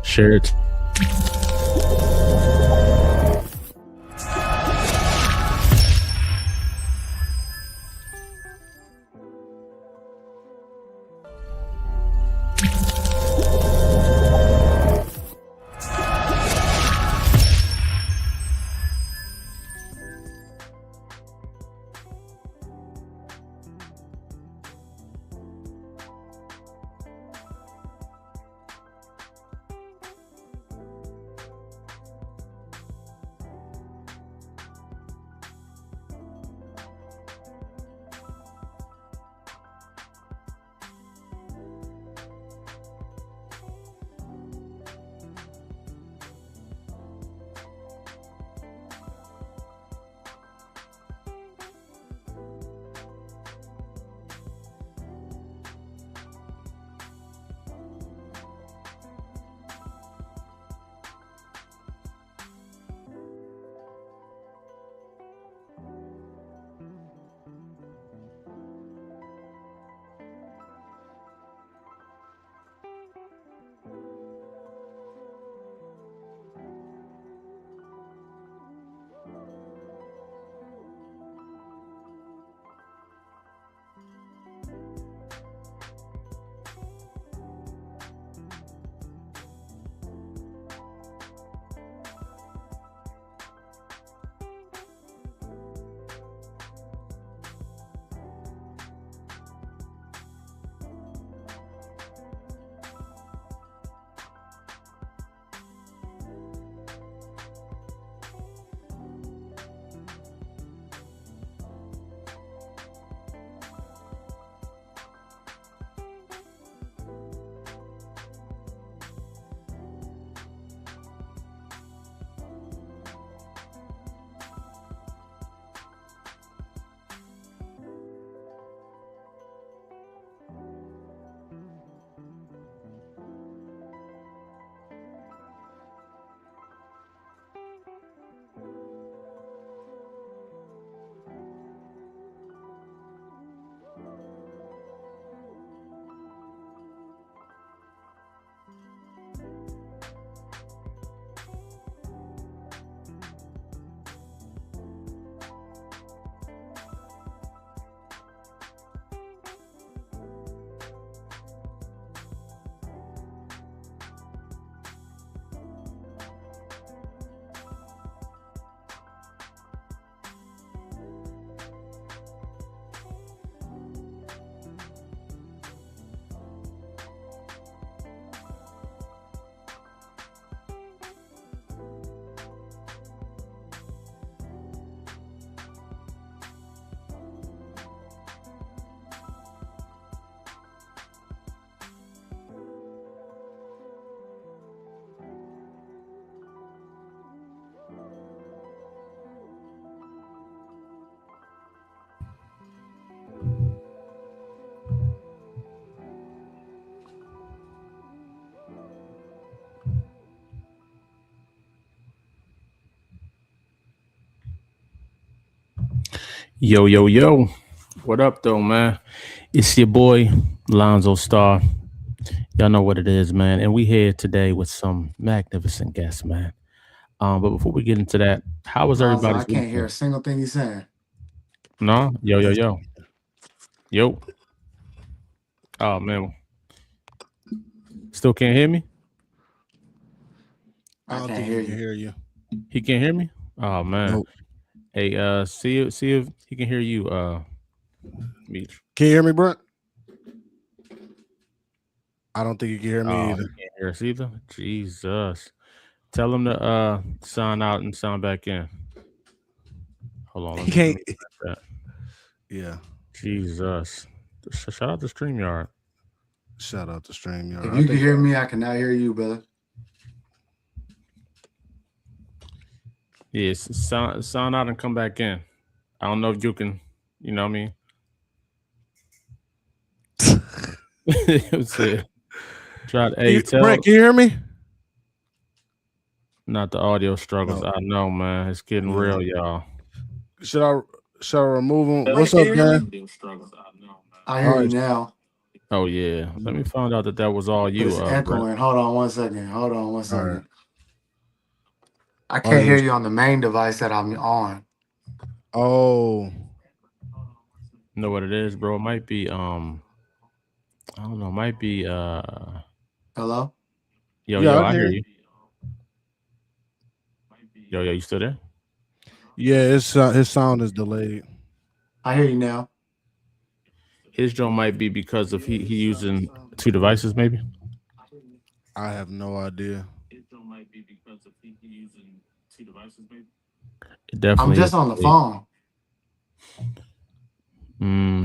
Share it. Yo, yo, yo. What up, though, man? It's your boy, Lonzo Star. Y'all know what it is, man. And we here today with some magnificent guests, man. But before we get into that, how was Lonzo, everybody's I can't hear a weekend? single thing he's saying. No? Yo, yo, yo. Yo. Oh, man. Still can't hear me? I don't can't think hear he can you. hear you. He can't hear me? Oh, man. Nope. Hey, see if he can hear you, Meech. Can you hear me, Brent? I don't think you can hear me Oh, either. he can't hear us either? Jesus. Tell him to sign out and sign back in. Hold on. Let He me can't. check that. Yeah. Jesus. Shout out to StreamYard. Shout out to StreamYard. If you can hear me, I can now hear you, brother. Yes, sign out and come back in. I don't know if you can, you know what I mean? Try to, hey, Brent, can you hear me? Not the audio struggles. No. I know, man. It's getting real, y'all. Should I remove him? What's up, man? I hear you now. Oh yeah. Let me find out that was all But you, it's Brent. echoing. Hold on one second. Hold on one All right. second. I can't Audio. hear you on the main device that I'm on. Oh, You know what it is, bro? It might be I don't know, it might be Hello? yeah, yo, I I can hear hear you. you. Yo, you still there? Yeah, his sound is delayed. I hear you now. His joint might be because of he using two devices, maybe. I have no idea. It I'm definitely is just on the delayed. phone.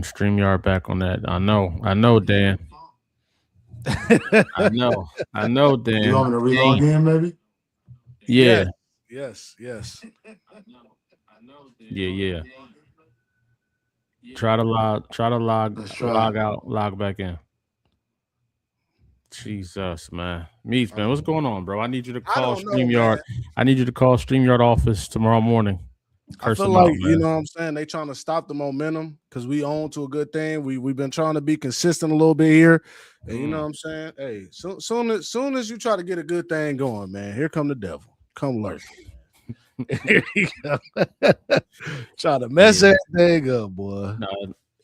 StreamYard back on that. I know, Dan. I know, You Dan. want me to relog Dang. in, maybe? Yeah, Yes, yes. yeah. Try to Let's try. log out, log back in. Jesus, man. Meats, man, what's Um, going on, bro? I need you to I call don't know, man. StreamYard. I need you to call StreamYard office tomorrow morning. I Curse feel them like out, you man. know what I'm saying. They trying to stop the momentum because we own to a good thing. We've been trying to be consistent a little bit here, and you know what I'm saying. Hey, soon as you try to get a good thing going, man, here come the devil. Come lurking. Here he go. Try to mess Yeah. that thing up, boy. No,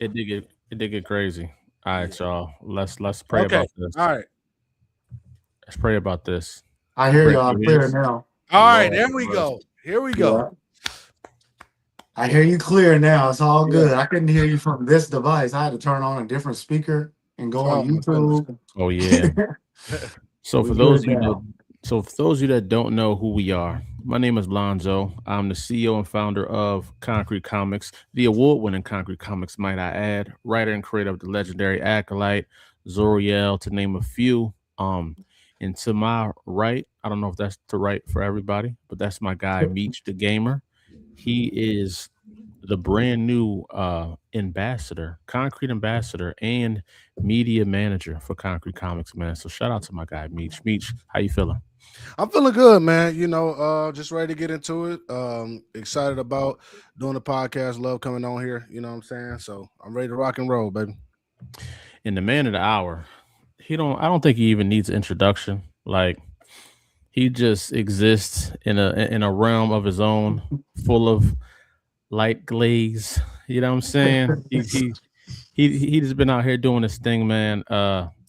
it did get crazy. All Yeah. right, y'all. Let's pray Okay. about this. All right. Let's pray about this. I hear Brent, y'all you hear clear us? now. All right. Lord There have we mercy. go. Here we go. Yeah. I hear you clear now. It's all Yeah. good. I couldn't hear you from this device. I had to turn on a different speaker and go on Oh my goodness. YouTube. Oh yeah. So We for those good of you that now. don't know who we are, my name is Lonzo. I'm the CEO and founder of Concrete Comics, the award-winning Concrete Comics, might I add, writer and creator of the legendary Acolyte, Zoriel, to name a few. And to my right, I don't know if that's the right for everybody, but that's my guy Meech the Gamer. He is the brand new ambassador, concrete ambassador, and media manager for Concrete Comics, man. So shout out to my guy Meech. Meech, how you feeling? I'm feeling good, man. You know, just ready to get into it. Excited about doing the podcast. Love coming on here. You know what I'm saying? So I'm ready to rock and roll, baby. And the man of the hour, I don't think he even needs introduction. Like he just exists in a realm of his own, full of light glaze. You know what I'm saying? He just been out here doing this thing, man.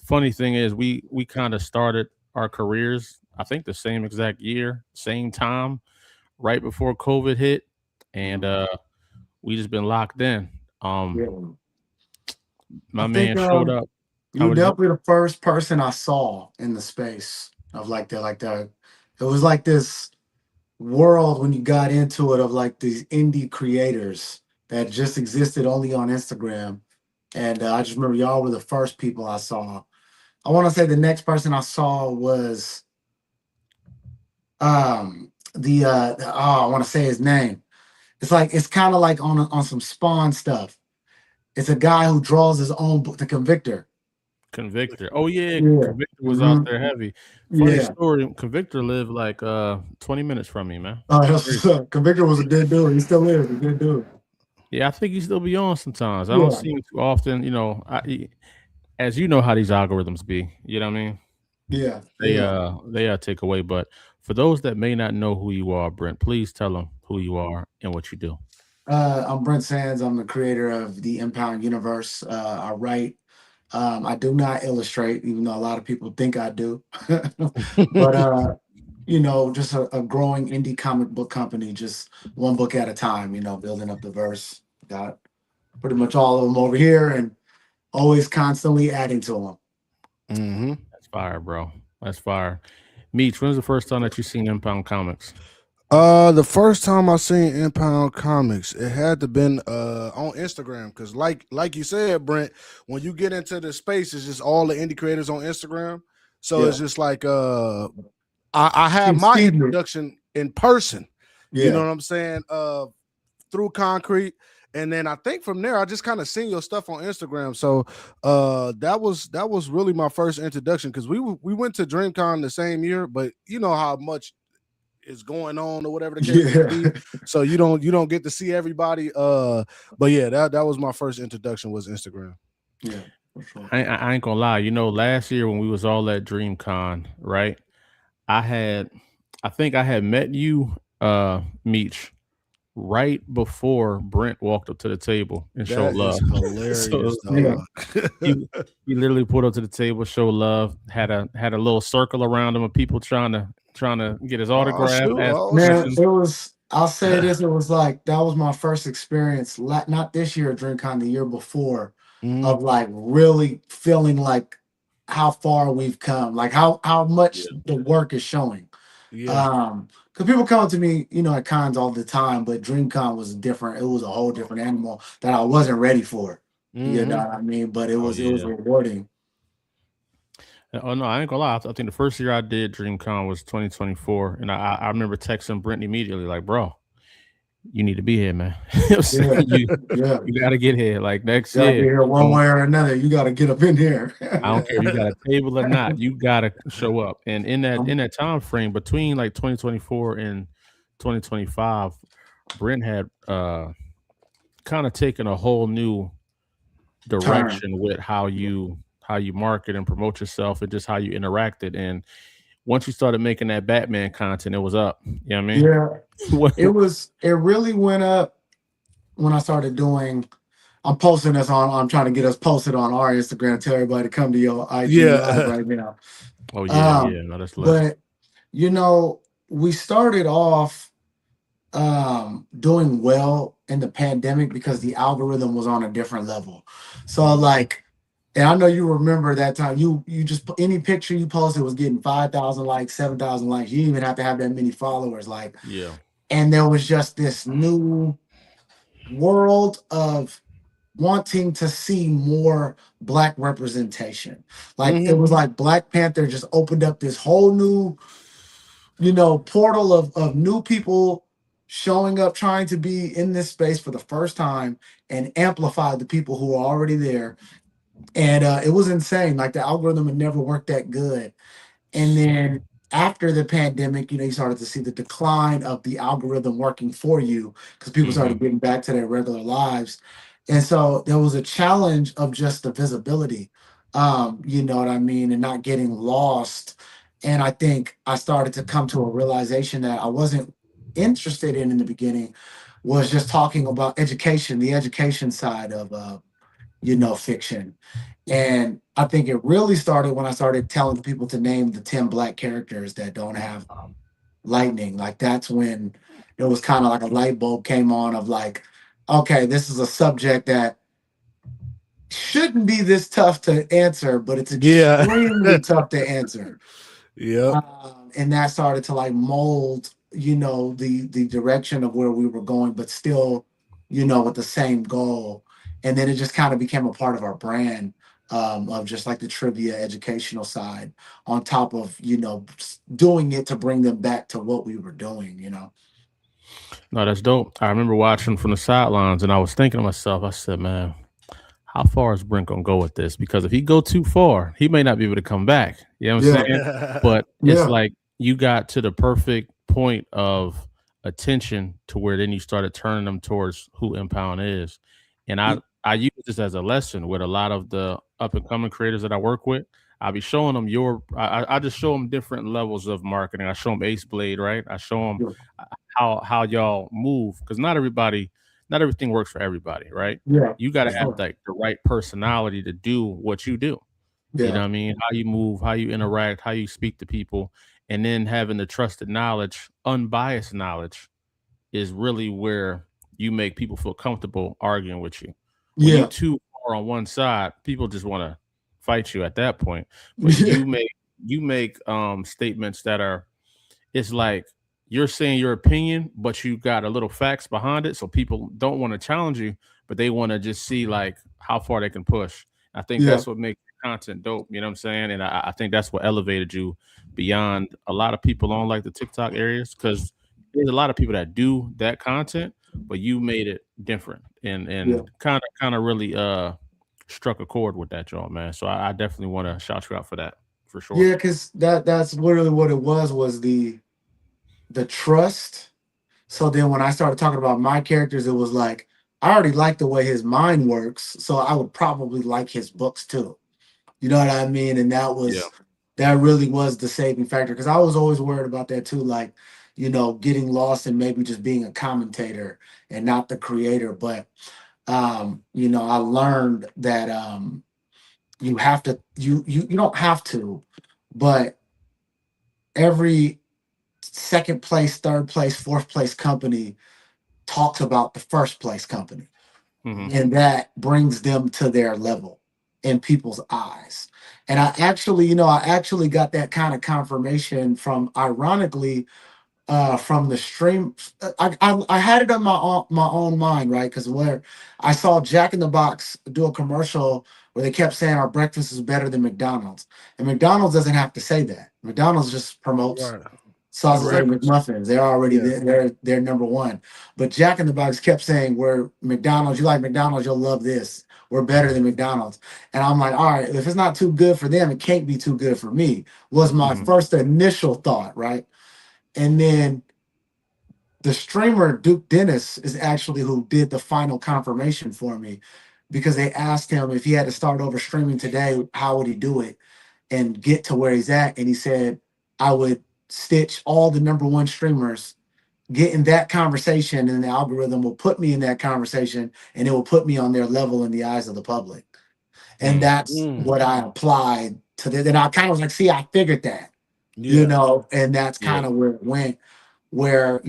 Funny thing is, we kind of started our careers, I think, the same exact year, same time, right before COVID hit, and we just been locked in. Yeah. I My man think showed up. you How would you? definitely the first person I saw in the space of like that. It was like this world when you got into it of like these indie creators that just existed only on Instagram. And I just remember y'all were the first people I saw. I want to say the next person I saw was I want to say his name. It's kind of like on some Spawn stuff. It's a guy who draws his own book, the Convictor. Convictor. Oh yeah, Yeah. Convictor was out Hmm. there heavy. Funny Yeah. story. Convictor lived like 20 minutes from me, man. That's Crazy. what's up. Convictor was a good dude. He still is a good dude. Yeah, I think he still be on sometimes. I don't Yeah. see him too often. As you know how these algorithms be. You know what I mean? Yeah. Yeah. They take away. But for those that may not know who you are, Brent, please tell them who you are and what you do. I'm Brent Sands. I'm the creator of the Impound Universe. I write. I do not illustrate, even though a lot of people think I do. But just a growing indie comic book company, just one book at a time. Building up the verse. Got pretty much all of them over here, and always constantly adding to them. Mm-hmm. That's fire, bro. That's fire. Meech, when's the first time that you seen Impound Comics? The first time I seen Impound Comics, it had to been on Instagram because like you said, Brent, when you get into the space, it's just all the indie creators on Instagram. So Yeah. it's just like I had my Steve. introduction in person. You know Yeah. what I'm saying? Through Concrete. And then I think from there I just kind of seen your stuff on Instagram. So that was really my first introduction because we went to DreamCon the same year, but you know how much is going on or whatever the case may Yeah. be. So you don't get to see everybody. But yeah, that was my first introduction was Instagram. Yeah. for sure. I ain't gonna lie. Last year when we was all at DreamCon, right? I had, I think I had met you, Meech, right before Brent walked up to the table and showed That love. is hilarious, So Yeah. dog. he literally pulled up to the table, showed love, had a little circle around him of people trying to get his Oh autograph, shoot! ask Oh Man, shoot! questions. it was, I'll say this, it was like, that was my first experience, not this year at DreamCon, the year before, Mhm. of like really feeling like how far we've come, like how much Yeah. the work is showing. Yeah. Because people come to me, at cons all the time, but DreamCon was different. It was a whole different animal that I wasn't ready for. You know Hmm. what I mean? But it Oh was yeah. rewarding. Oh no, I ain't gonna lie. I think the first year I did DreamCon was 2024, and I remember texting Brent immediately, like, "Bro, you need to be here, man. I'm saying Yeah, yeah. you got to get here. Like next Gotta be year, here one way or another. You gotta get up in here. I don't care if you got a table or not. You got to show up." And in that Um, in that time frame between like 2024 and 2025, Brent had kind of taken a whole new Turn. direction with how you market and promote yourself and just how you interacted. And once you started making that Batman content, it was up. You know what I mean? Yeah, What- it really went up when I started doing. I'm posting this on. I'm trying to get us posted on our Instagram. Tell everybody to come to your IG live Yeah. right now. oh yeah, Um, yeah. No, that's lit. but we started off doing well in the pandemic because the algorithm was on a different level. So like, and I know you remember that time. You just put any picture you posted was getting 5,000 likes, 7,000 likes. You didn't even have to have that many followers. Like, Yeah. and there was just this new world of wanting to see more black representation. Like it Hmm. was like Black Panther just opened up this whole new, portal of new people showing up, trying to be in this space for the first time and amplify the people who are already there. And it was insane. Like the algorithm had never worked that good. And then after the pandemic, you started to see the decline of the algorithm working for you because people Hmm. started getting back to their regular lives. And so there was a challenge of just the visibility, you know what I mean, and not getting lost. And I think I started to come to a realization that I wasn't interested in the beginning was just talking about education, the education side of fiction. And I think it really started when I started telling people to name the 10 black characters that don't have lightning. Like that's when it was kind of like a light bulb came on of like, okay, this is a subject that shouldn't be this tough to answer, but it's Yeah. extremely tough to answer. Yep. And that started to like mold, the direction of where we were going, but still, with the same goal. And then it just kind of became a part of our brand, of just like the trivia educational side, on top of doing it to bring them back to what we were doing. No, that's dope. I remember watching from the sidelines, and I was thinking to myself, I said, "Man, how far is Brent gonna go with this? Because if he go too far, he may not be able to come back." You know what I'm Yeah, saying? But it's yeah, like you got to the perfect point of attention to where then you started turning them towards who Impound is. And I use this as a lesson with a lot of the up and coming creators that I work with. I'll be showing them I just show them different levels of marketing. I show them Ace Blade, right? I show them yeah, how y'all move because not everything works for everybody, right? yeah, You got for to have sure. like the right personality to do what you do. You know Yeah, what I mean? How you move, how you interact, how you speak to people, and then having the trusted knowledge, unbiased knowledge is really where you make people feel comfortable arguing with you. When you yeah, too far on one side, people just want to fight you at that point. But you make statements that are it's like you're saying your opinion, but you got a little facts behind it. So people don't want to challenge you, but they want to just see like how far they can push. I think yeah, that's what makes your content dope. You know what I'm saying? And I think that's what elevated you beyond a lot of people on like the TikTok areas because there's a lot of people that do that content, but you made it different and yeah. kind of really struck a chord with that, John, man. So I definitely want to shout you out for that for sure. Yeah, because that's literally what it was the trust. So then when I started talking about my characters, it was like, I already like the way his mind works, so I would probably like his books too. You know what I mean? And Yeah. that really was the saving factor, because I was always worried about that too, like, getting lost and maybe just being a commentator and not the creator. But I learned that you have to you don't have to, but every second place, third place, fourth place company talks about the first place company, and that brings them to their level in people's eyes. And I actually got that kind of confirmation from, ironically, from the stream. I had it on my own mind, right? Because where I saw Jack in the Box do a commercial where they kept saying our breakfast is better than McDonald's, and McDonald's doesn't have to say that. McDonald's just promotes Right. sausage egg Breakfast. McMuffins. They're already Yeah. they're number one. But Jack in the Box kept saying, "We're McDonald's. You like McDonald's? You'll love this. We're better than McDonald's." And I'm like, all right, if it's not too good for them, it can't be too good for me. Was my first initial thought, right? And then the streamer Duke Dennis is actually who did the final confirmation for me, because they asked him if he had to start over streaming today, how would he do it and get to where he's at? And he said, I would stitch all the number one streamers, get in that conversation, and the algorithm will put me in that conversation, and it will put me on their level in the eyes of the public. And that's what I applied to this. And I kind of was like, see, I figured that, and that's kind of where it went, where,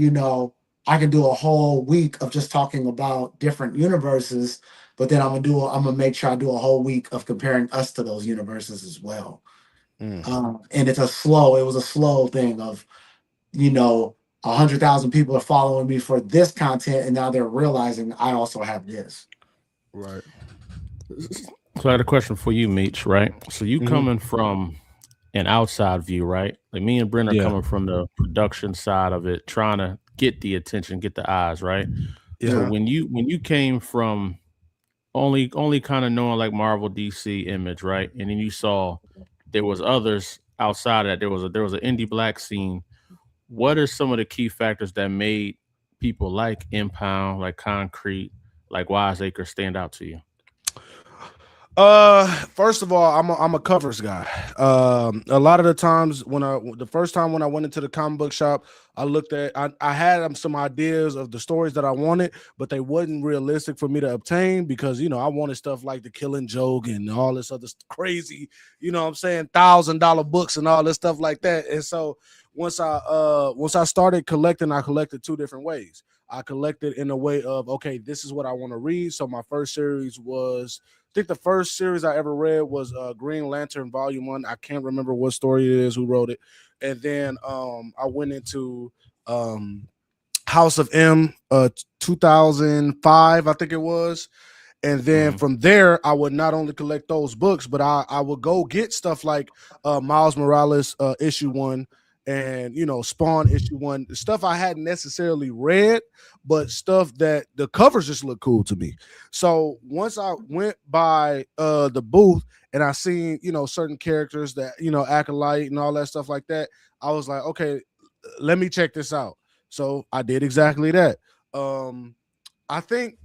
I can do a whole week of just talking about different universes, but then I'm gonna make sure I do a whole week of comparing us to those universes as well. And it was a slow thing of, 100,000 people are following me for this content, and now they're realizing I also have this. Right. So I had a question for you, Meech, right? So you coming from an outside view, right? Like me and Brent are coming from the production side of it, trying to get the attention, get the eyes, right? Yeah. So when you came from only kind of knowing like Marvel, DC, Image, right? And then you saw there was others outside of that. There was an indie black scene. What are some of the key factors that made people like Impound, like Concrete, like Wiseacre stand out to you? First of all, I'm a covers guy. A lot of the times the first time when I went into the comic book shop, I had some ideas of the stories that I wanted, but they wasn't realistic for me to obtain, because I wanted stuff like The Killing Joke and all this other crazy, what I'm saying, $1,000 books and all this stuff like that. And so once I started collecting, I collected two different ways. I collected in a way of, okay, this is what I want to read. So my first series was, I think the first series I ever read was Green Lantern Volume 1. I can't remember what story it is, who wrote it. And then I went into House of M, 2005, I think it was. And then from there, I would not only collect those books, but I would go get stuff like Miles Morales issue 1, and Spawn issue 1, stuff I hadn't necessarily read, but stuff that the covers just look cool to me. So once I went by the booth and I seen certain characters that Acolyte and all that stuff like that, I was like, okay, let me check this out. So I did exactly that. I think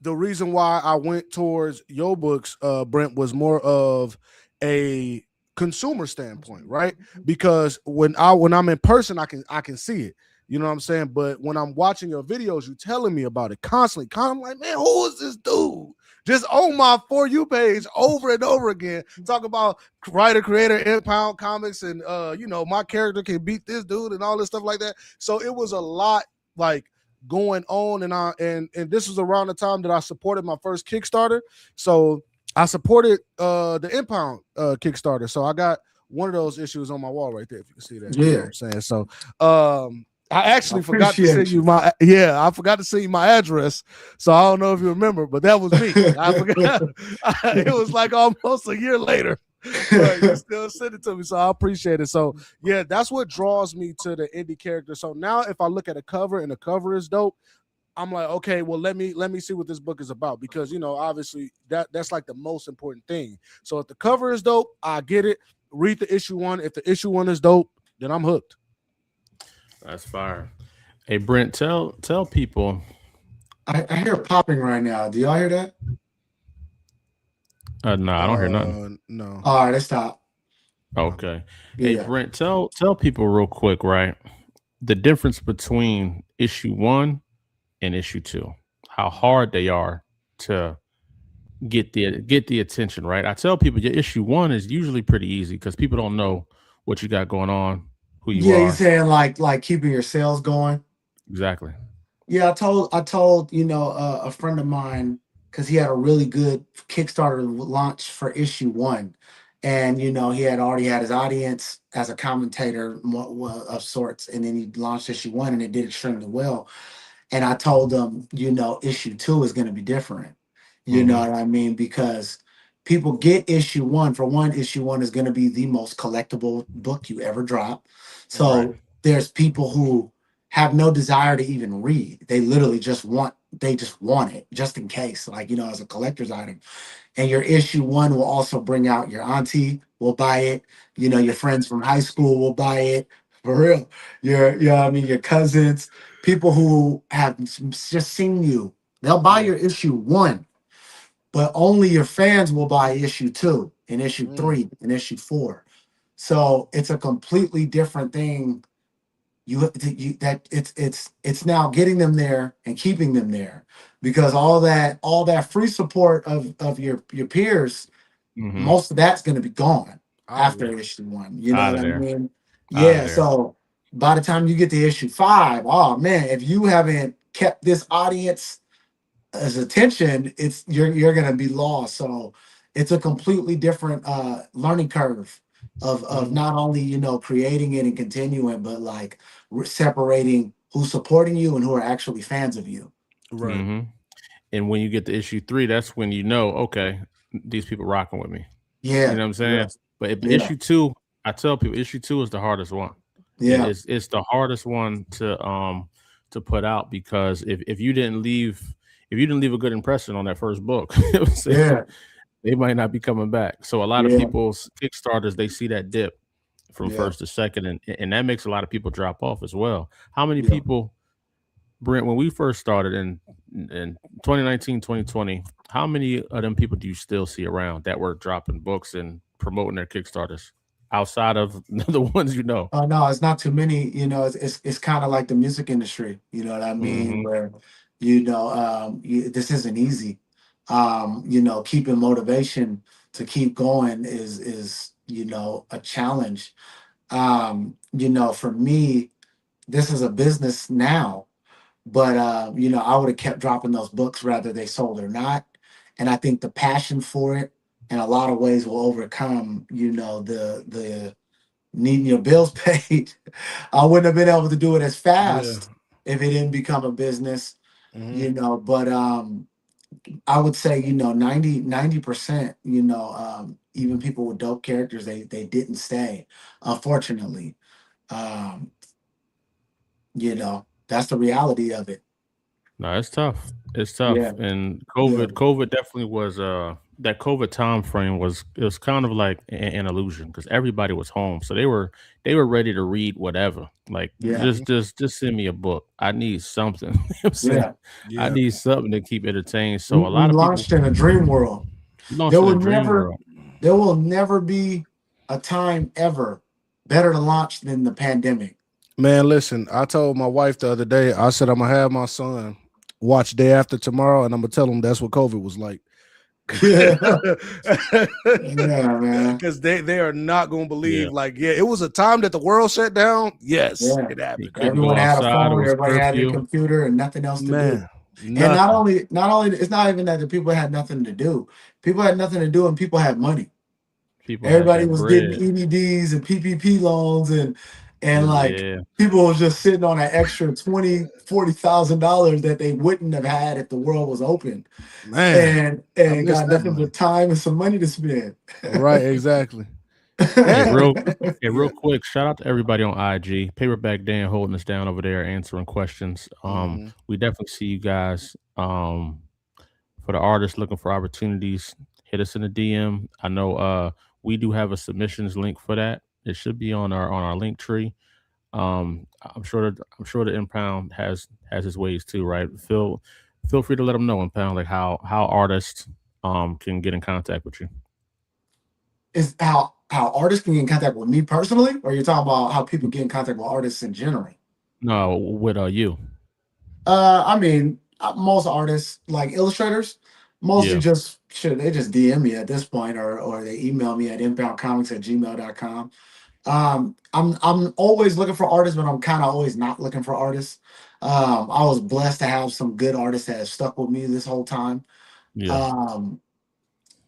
the reason why I went towards your books, Brent, was more of a consumer standpoint, right? Because when I'm in person, I can see it. You know what I'm saying? But when I'm watching your videos, you telling me about it constantly. I'm like, man, who is this dude? Just on my For You page over and over again, talk about writer, creator, Impound Comics, and my character can beat this dude and all this stuff like that. So it was a lot like going on, and this was around the time that I supported my first Kickstarter. So I supported the Impound Kickstarter. So I got one of those issues on my wall right there, if you can see that. Yeah. You know what I'm saying? So I actually forgot to send you I forgot to send you my address. So I don't know if you remember, but that was me. I forgot. It was like almost a year later. But you still send it to me, so I appreciate it. So yeah, that's what draws me to the indie character. So now if I look at a cover and the cover is dope, I'm like, okay, well, let me see what this book is about, because obviously that's like the most important thing. So if the cover is dope, I get it. Read the issue 1. If the issue 1 is dope, then I'm hooked. That's fire. Hey, Brent, tell people I hear popping right now. Do y'all hear that? No, I don't hear nothing. No. All right, let's stop. Okay. Hey, Yeah. Brent, tell people real quick, right? The difference between issue one and issue two, how hard they are to get the attention, right? I tell people your issue one is usually pretty easy because people don't know what you got going on, who you Yeah, you are. saying like keeping your sales going? Exactly. Yeah, I told a friend of mine because he had a really good Kickstarter launch for issue one, and he had already had his audience as a commentator of sorts, and then he launched issue one, and it did extremely well. And I told them, issue two is going to be different. You know Mm-hmm. what I mean? Because people get issue one. For one, issue one is going to be the most collectible book you ever drop. Right. So there's people who have no desire to even read. They just want it just in case, like, as a collector's item. And your issue one will also bring out your auntie will buy it, your friends from high school will buy it. For real. Your cousins, people who have just seen you, they'll buy Yeah. your issue one, but only your fans will buy issue two and issue Mm. three and issue four. So it's a completely different thing. It's now getting them there and keeping them there, because all that free support of your peers, Mm-hmm. most of that's going to be gone Out of after there. issue one. You know Out what of I there. mean? Out of Yeah. there. So by the time you get to issue five, oh man, if you haven't kept this audience as attention, you're gonna be lost. So it's a completely different learning curve of Mhm. not only creating it and continuing, but like separating who's supporting you and who are actually fans of you. Right. Mm-hmm. And when you get to issue three, that's when you know, okay, these people rocking with me. You Yeah, know what I'm yeah, saying? But if yeah, issue two, I tell people issue two is the hardest one. yeah, It's the hardest one to put out because if you didn't leave a good impression on that first book, you know what I'm saying, yeah, they might not be coming back. So a lot of yeah, people's Kickstarters, they see that dip from yeah, first to second, and that makes a lot of people drop off as well. How many yeah. people, Brent, when we first started in 2019, 2020, how many of them people do you still see around that were dropping books and promoting their Kickstarters outside of the ones you know? Oh no, it's not too many. It's kind of like the music industry. You know what I mean? Hmm. Where this isn't easy. Keeping motivation to keep going is a challenge. For me, this is a business now, but I would have kept dropping those books whether they sold or not. And I think the passion for it in a lot of ways will overcome, the needing your bills paid. I wouldn't have been able to do it as Yeah. fast if it didn't become a business, Hmm. but I would say, 90%, even people with dope characters, they didn't stay, unfortunately. Um, that's the reality of it. No, it's tough. It's Yeah, tough. And yeah, COVID definitely was that COVID time frame was kind of like an illusion because everybody was home. So they were ready to read whatever. Like yeah, Hmm. just send me a book. I need something. You know what I'm saying? yeah. I Yeah. need something to keep entertained. So We, a we lot of people launched in a dream world. There launched in a will dream never, world. there will never be a time ever better to launch than the pandemic. Man, listen, I told my wife the other day, I said I'm gonna have my son watch Day After Tomorrow, and I'm gonna tell him that's what COVID was like. Yeah, yeah, man. Because they are not gonna Yeah. believe, like, yeah, it was a time that the world shut down. Yes, Yeah. it You happened. couldn't go Everyone had a outside. It phone, was everybody had a curfew. computer and nothing else to do. Man, And not nothing. only, not only, it's not even that the people had nothing to do. People had nothing to do and people had money. People had Everybody that was getting bread. EDDs and PPP loans, and like Yeah. people was just sitting on an extra 20, $40,000 that they wouldn't have had if the world was open, Man, I and miss got that nothing money. but time and some money to spend. Right, exactly. Hey, Dang. real Yeah. quick, shout out to everybody on IG. Paperback Dan holding us down over there, answering questions. Hmm. We definitely see you guys. For the artists looking for opportunities, hit us in the DM. I know we do have a submissions link for that. It should be on our link tree. I'm sure the impound has his ways too, right? feel free to let them know, Impound, like how artists can get in contact with you. Is how artists can get in contact with me personally, or you're talking about how people get in contact with artists in general? No, with you. I mean, most artists like illustrators, mostly Yeah, just shit. They just DM me at this point, or they email me at inboundcomics@gmail.com. I'm always looking for artists, but I'm kind of always not looking for artists. I was blessed to have some good artists that have stuck with me this whole time. yeah. Um,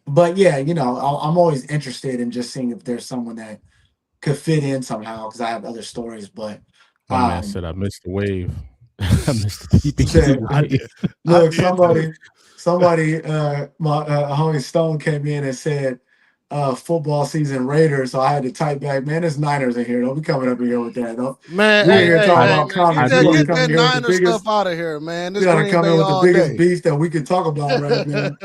but yeah, I'm always interested in just seeing if there's someone that could fit in somehow because I have other stories. But My man um, said I missed the wave. I missed the TPT shit, I wave. did. I look, did too. my homie Stone came in and said, football season Raiders. So I had to type back, man, there's Niners in here. Don't be coming up in here with that. Don't, Man, we in here talking I about man, comics. You want to get come in that here with the Niner stuff biggest, out of here, man. you This got to Green come in Bay with the all biggest day. beef that we could talk about right now.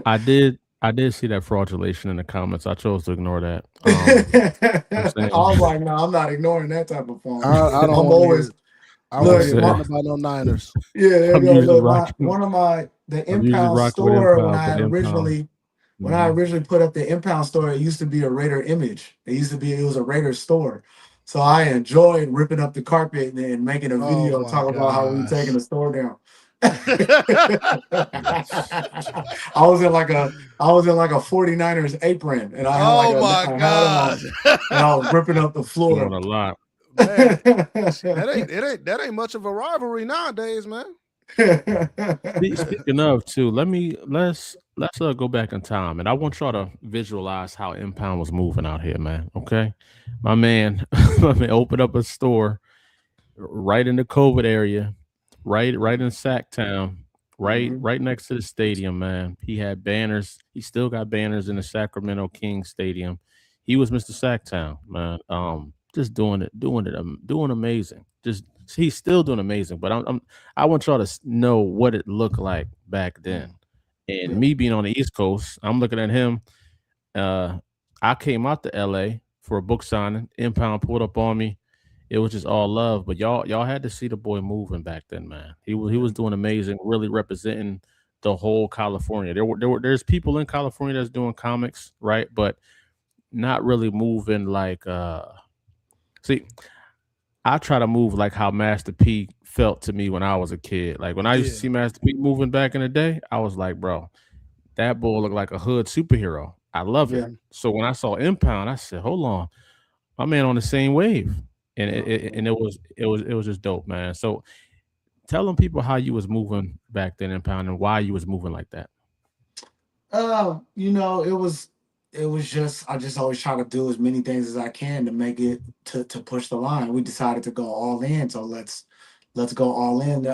I did see that fraudulation in the comments. I chose to ignore that. I'm I saying was like, no, I'm not ignoring that type of phone. I don't I'm want to hear. always, I don't want I'm to look, hear saying nothing about no Niners. yeah, there you I'm go. usually Look, rocking. one of the I'm usually impound rocking with store Impound, but Impound. when I Hmm. originally put up the impound store, it used to be a Raider image. It was a Raider store. So I enjoyed ripping up the carpet and making a Oh video my talking about how we taking gosh. the store down. Yes. I was in like a 49ers apron and I had like Oh my a hat gosh. on and I was ripping up the Doing floor. a lot. Man, that ain't much of a rivalry nowadays, man. Speaking of too, let's go back in time, and I want y'all to visualize how Impound was moving out here, man. Okay, my man, my man opened up a store right in the COVID area, right in Sacktown, Mhm. right next to the stadium, man. He had banners. He still got banners in the Sacramento Kings Stadium. He was Mr. Sacktown, man. Just doing amazing. Just he's still doing amazing. But I want y'all to know what it looked like back then. And Yeah. me being on the East Coast, I'm looking at him. Uh, I came out to LA for a book signing. Impound pulled up on me. It was just all love. But y'all had to see the boy moving back then, man. He was Yeah. doing amazing, really representing the whole California. There's people in California that's doing comics, right? But not really moving like see, I try to move like how Master P felt to me when I was a kid. Like when I used to Yeah. see Master P moving back in the day, I was like, bro, that boy looked like a hood superhero. I love it. Yeah. So when I saw Impound, I said, hold on, my man on the same wave. And Yeah. it was just dope, man. So tell them people how you was moving back then, Impound, and why you was moving like that. It was just I just always try to do as many things as I can to make it to push the line. We decided to go all in, so let's go all in.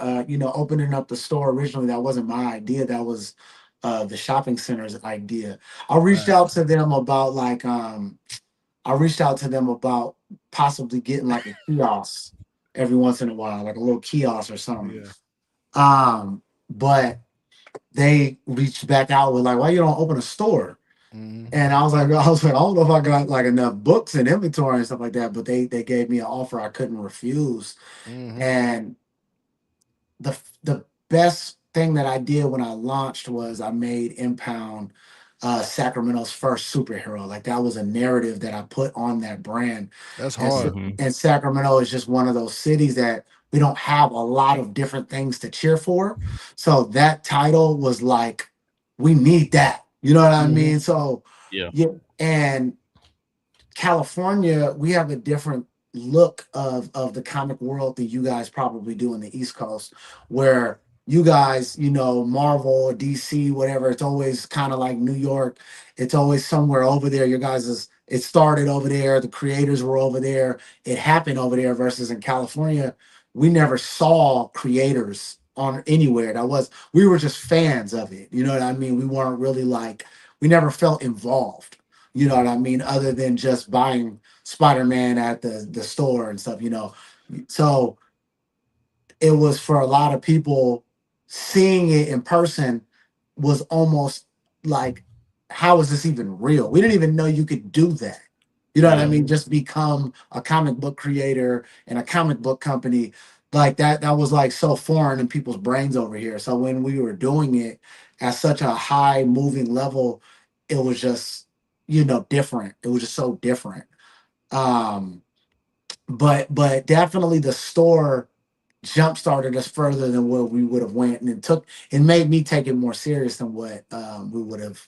Opening up the store originally, that wasn't my idea. That was the shopping center's idea. I reached out Facts. to them about I reached out to them about possibly getting like a kiosk every once in a while, like a little kiosk or something. Yeah. But they reached back out with like, why you don't open a store? Hmm. And I don't know if I got like enough books and inventory and stuff like that, but they gave me an offer I couldn't refuse. Hmm. And the best thing that I did when I launched was I made Impound Sacramento's first superhero. Like that was a narrative that I put on that brand. That's And hard. Hmm. and Sacramento is just one of those cities that we don't have a lot of different things to cheer for. So that title was like, we need that. You know what I Hmm. mean? So Yeah. yeah, and California, we have a different look of the comic world that you guys probably do in the East Coast, where you guys, Marvel, DC, whatever, it's always kind of like New York. It's always somewhere over there. It started over there. The creators were over there. It happened over there. Versus in California, we never saw creators on anywhere. We were just fans of it. You know what I mean? We weren't really like we never felt involved. You know what I mean? Other than just buying Spider-Man at the store and stuff. So it was for a lot of people seeing it in person was almost like, how is this even real? We didn't even know you could do that. You know what I Yeah. mean? Hmm. Just become a comic book creator and a comic book company. like that was like so foreign in people's brains over here. So when we were doing it at such a high moving level, it was just, different. It was just so different. Um, but definitely the store jump started us further than where we would have went, and it made me take it more serious than what we would have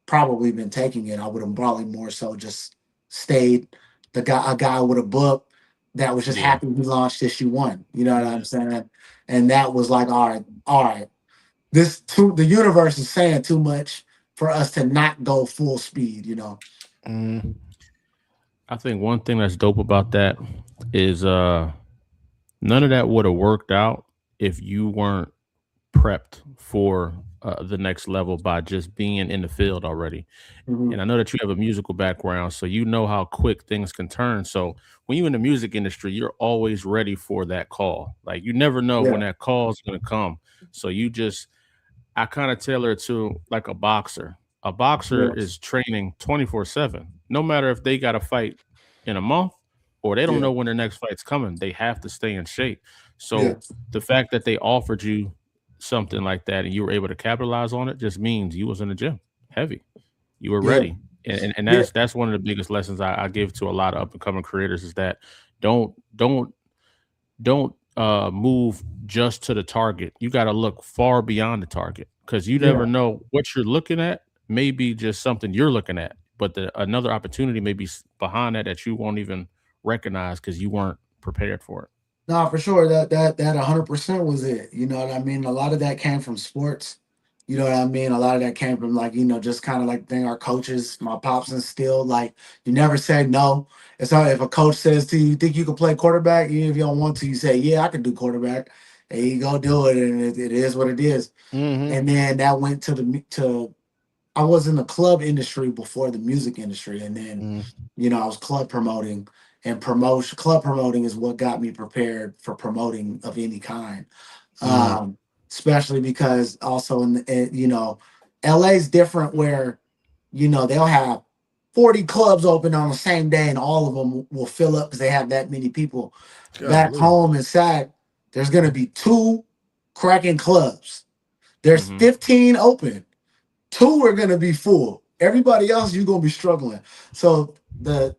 probably been taking it. I would have probably more so just stayed a guy with a book that was just Yeah. happy we launched issue one. You know what Yeah. I'm saying? And that was like, all right, the universe is saying too much for us to not go full speed. Mm. I think one thing that's dope about that is none of that would have worked out if you weren't prepped for the next level by just being in the field already. Mhm. And I know that you have a musical background, so you know how quick things can turn. So when you're in the music industry, you're always ready for that call. Like you never know when Yeah. that call is going to come. So I kind of tailor it to like a boxer. A boxer Yes. is training 24/7. No matter if they got a fight in a month or they don't Yeah. know when their next fight's coming, they have to stay in shape. Yeah. So the fact that they offered you something like that and you were able to capitalize on it just means you was in the gym heavy. You were Yeah. ready. And Yeah. that's one of the biggest lessons I give to a lot of up and coming creators is that don't move just to the target. You got to look far beyond the target because you never Yeah. know what you're looking at may be just something you're looking at, but another opportunity may be behind that you won't even recognize because you weren't prepared for it. No, for sure. That 100% was it. You know what I mean? A lot of that came from sports. You know what I mean? A lot of that came from like, just kind of like thing our coaches, my pops instilled. Like you never say no. It's not if a coach says to you, you think you can play quarterback, even if you don't want to, you say, yeah, I can do quarterback. And you go do it, and it is what it is. Mm-hmm. And then that went to I was in the club industry before the music industry, and then Mm. I was club promoting, and club promoting is what got me prepared for promoting of any kind. Mm. Especially because also LA's different where they'll have 40 clubs open on the same day, and all of them will fill up because they have that many people. Back Golly. home in SAC, there's going to be two cracking clubs. There's Mm-hmm. 15 open. Two are gonna be full. Everybody else, you're gonna be struggling. So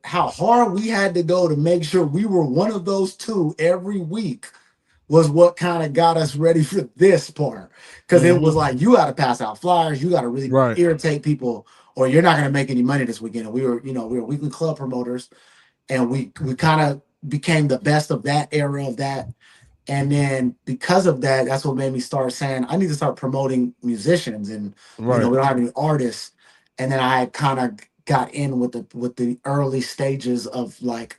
how hard we had to go to make sure we were one of those two every week was what kind of got us ready for this part. Because it was Mm-hmm. like you got to pass out flyers, you got to really Right. irritate people, or you're not gonna make any money this weekend. And we were weekly club promoters, and we kind of became the best of that era of that. And then because of that, that's what made me start saying I need to start promoting musicians, and Right. we don't have any artists. And then I kind of got in with the early stages of like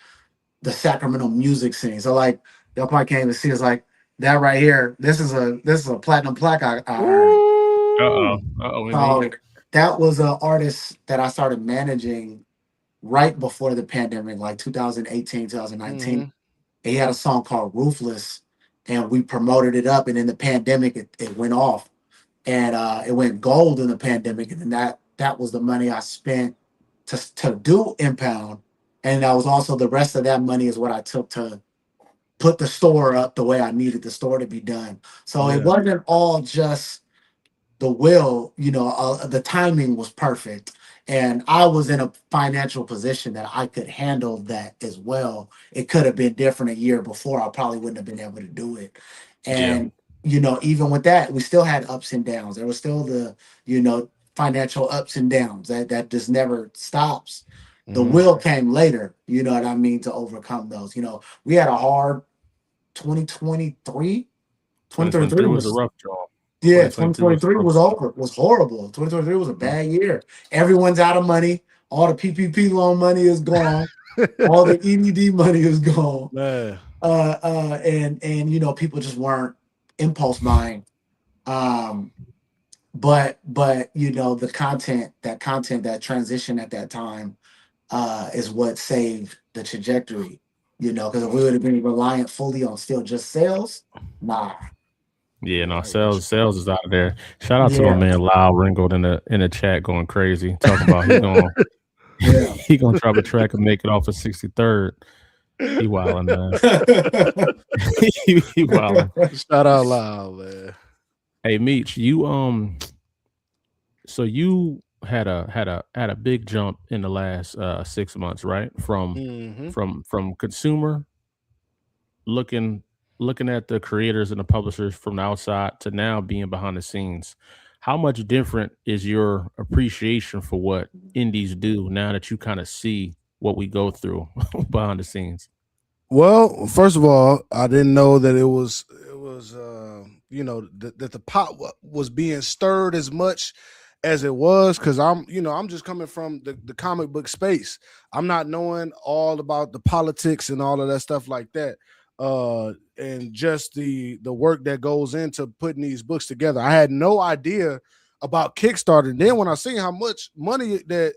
the Sacramento music scene. So like y'all probably can't even see it's like that right here. This is a platinum plaque I earned. Uh-oh. Ooh. Uh-oh, So Indy. that was an artist that I started managing right before the pandemic, like 2018, 2019. Mm-hmm. He had a song called Ruthless, and we promoted it up, and in the pandemic it went off, and it went gold in the pandemic, and then that was the money I spent to do Impound, and that was also the rest of that money is what I took to put the store up the way I needed the store to be done. So it Yeah. wasn't all just the will, the timing was perfect. And I was in a financial position that I could handle that as well. It could have been different a year before. I probably wouldn't have been able to do it. Yeah. And, even with that, we still had ups and downs. There was still the, financial ups and downs that just never stops. The Mm-hmm. will came later, you know what I mean, to overcome those. We had a hard 2023. 2023 2023 was a was rough job. yeah, 2023 was a 2023 rough was job. over. Was horrible. 2023 was a bad year. Everyone's out of money. All the PPP loan money is gone. All the EDD money is gone. Man. And people just weren't impulse buying. But the content that transition at that time is what saved the trajectory. Because if we would have been reliant fully on still just sales, nah. Yeah, no, I got you. sales is out of there. Shout out to my Yeah, man Lyle Ringgold in the chat going crazy, talking about yeah, he gonna drop a track and make it off of 63rd. He wildin', man. He wildin'. Shout out loud, man. Hey, Meech, you so you had a big jump in the last 6 months, right? From Mm-hmm. from consumer looking looking at the creators and the publishers from the outside to now being behind the scenes. How much different is your appreciation for what indies do now that you kind of see what we go through behind the scenes? Well, first of all, I didn't know that it was that the pot was being stirred as much as it was, because I'm just coming from the comic book space. I'm not knowing all about the politics and all of that stuff like that. And just the work that goes into putting these books together. I had no idea about Kickstarter. And then when I see how much money that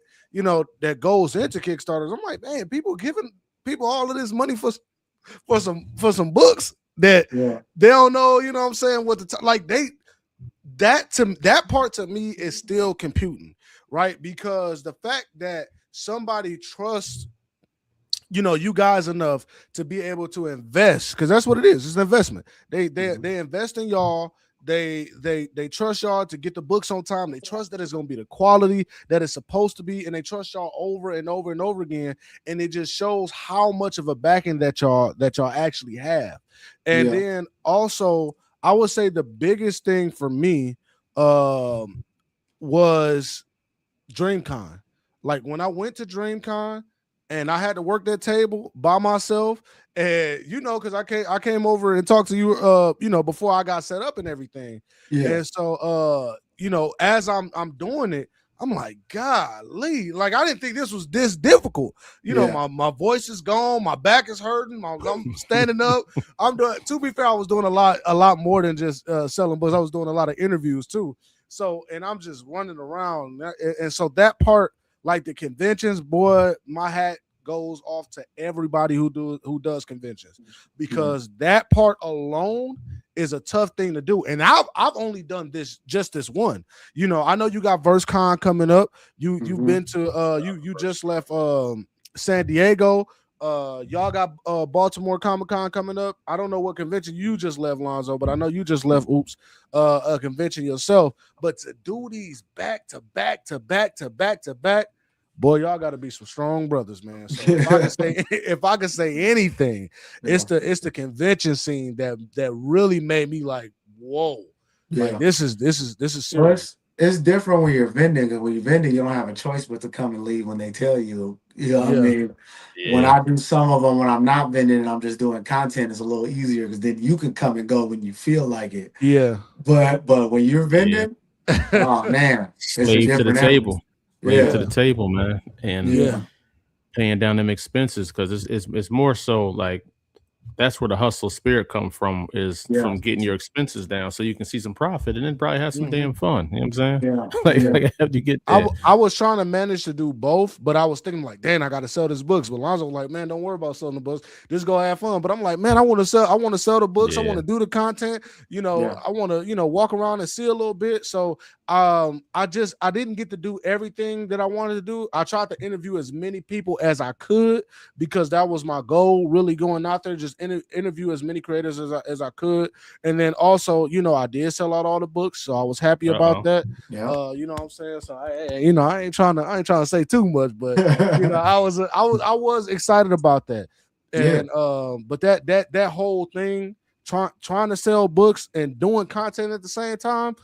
goes into Kickstarters, I'm like, man, people giving people all of this money for some books that Yeah. they don't know, you know what I'm saying, what that part to me is still computing, right? Because the fact that somebody trusts you guys enough to be able to invest, because that's what it is. It's an investment. They invest in y'all. They trust y'all to get the books on time. They trust that it's going to be the quality that it's supposed to be, and they trust y'all over and over and over again. And it just shows how much of a backing that y'all actually have. And Yeah. then also, I would say the biggest thing for me was DreamCon. Like when I went to DreamCon and I had to work that table by myself, and because I came over and talked to you, before I got set up and everything. Yeah. And so as I'm doing it, I'm like, golly, like I didn't think this was this difficult. My voice is gone, my back is hurting, I'm standing up. I'm doing. To be fair, I was doing a lot more than just selling books. I was doing a lot of interviews too. So, and I'm just running around, and so that part, like the conventions, boy, my hat goes off to everybody who does conventions, because that part alone is a tough thing to do. And I've only done this one. I know you got VerseCon coming up. You've been to you just left San Diego. Y'all got Baltimore Comic-Con coming up. I don't know what convention you just left, Lonzo, but I know you just left a convention yourself. But to do these back to back to back to back to back, boy, y'all got to be some strong brothers, man. So if I could say anything, it's the convention scene that really made me like, whoa, like this is serious. Well, it's different when you're vending, and when you're vending, you don't have a choice but to come and leave when they tell you. You know what I mean? Yeah. When I do some of them, when I'm not vending and I'm just doing content, it's a little easier because then you can come and go when you feel like it. Yeah. But when you're vending, oh man, it's a Slave to the different table. animal. Slave to the table, man. And paying down them expenses, because it's more so like that's where the hustle spirit come from, is from getting your expenses down so you can see some profit and then probably have some damn fun. You know what I'm saying? Yeah. Like how do you get there? I was trying to manage to do both, but I was thinking like, dang, I got to sell these books. But Lonzo was like, man, don't worry about selling the books. Just go have fun. But I'm like, man, I want to sell the books. I want to do the content. I want to, walk around and see a little bit. So I didn't get to do everything that I wanted to do. I tried to interview as many people as I could, because that was my goal, really going out there, just interview as many creators as I could. And then also, I did sell out all the books, so I was happy about that. You know what I'm saying? So I ain't trying to say too much, but I was excited about that. And but that whole thing, trying to sell books and doing content at the same time,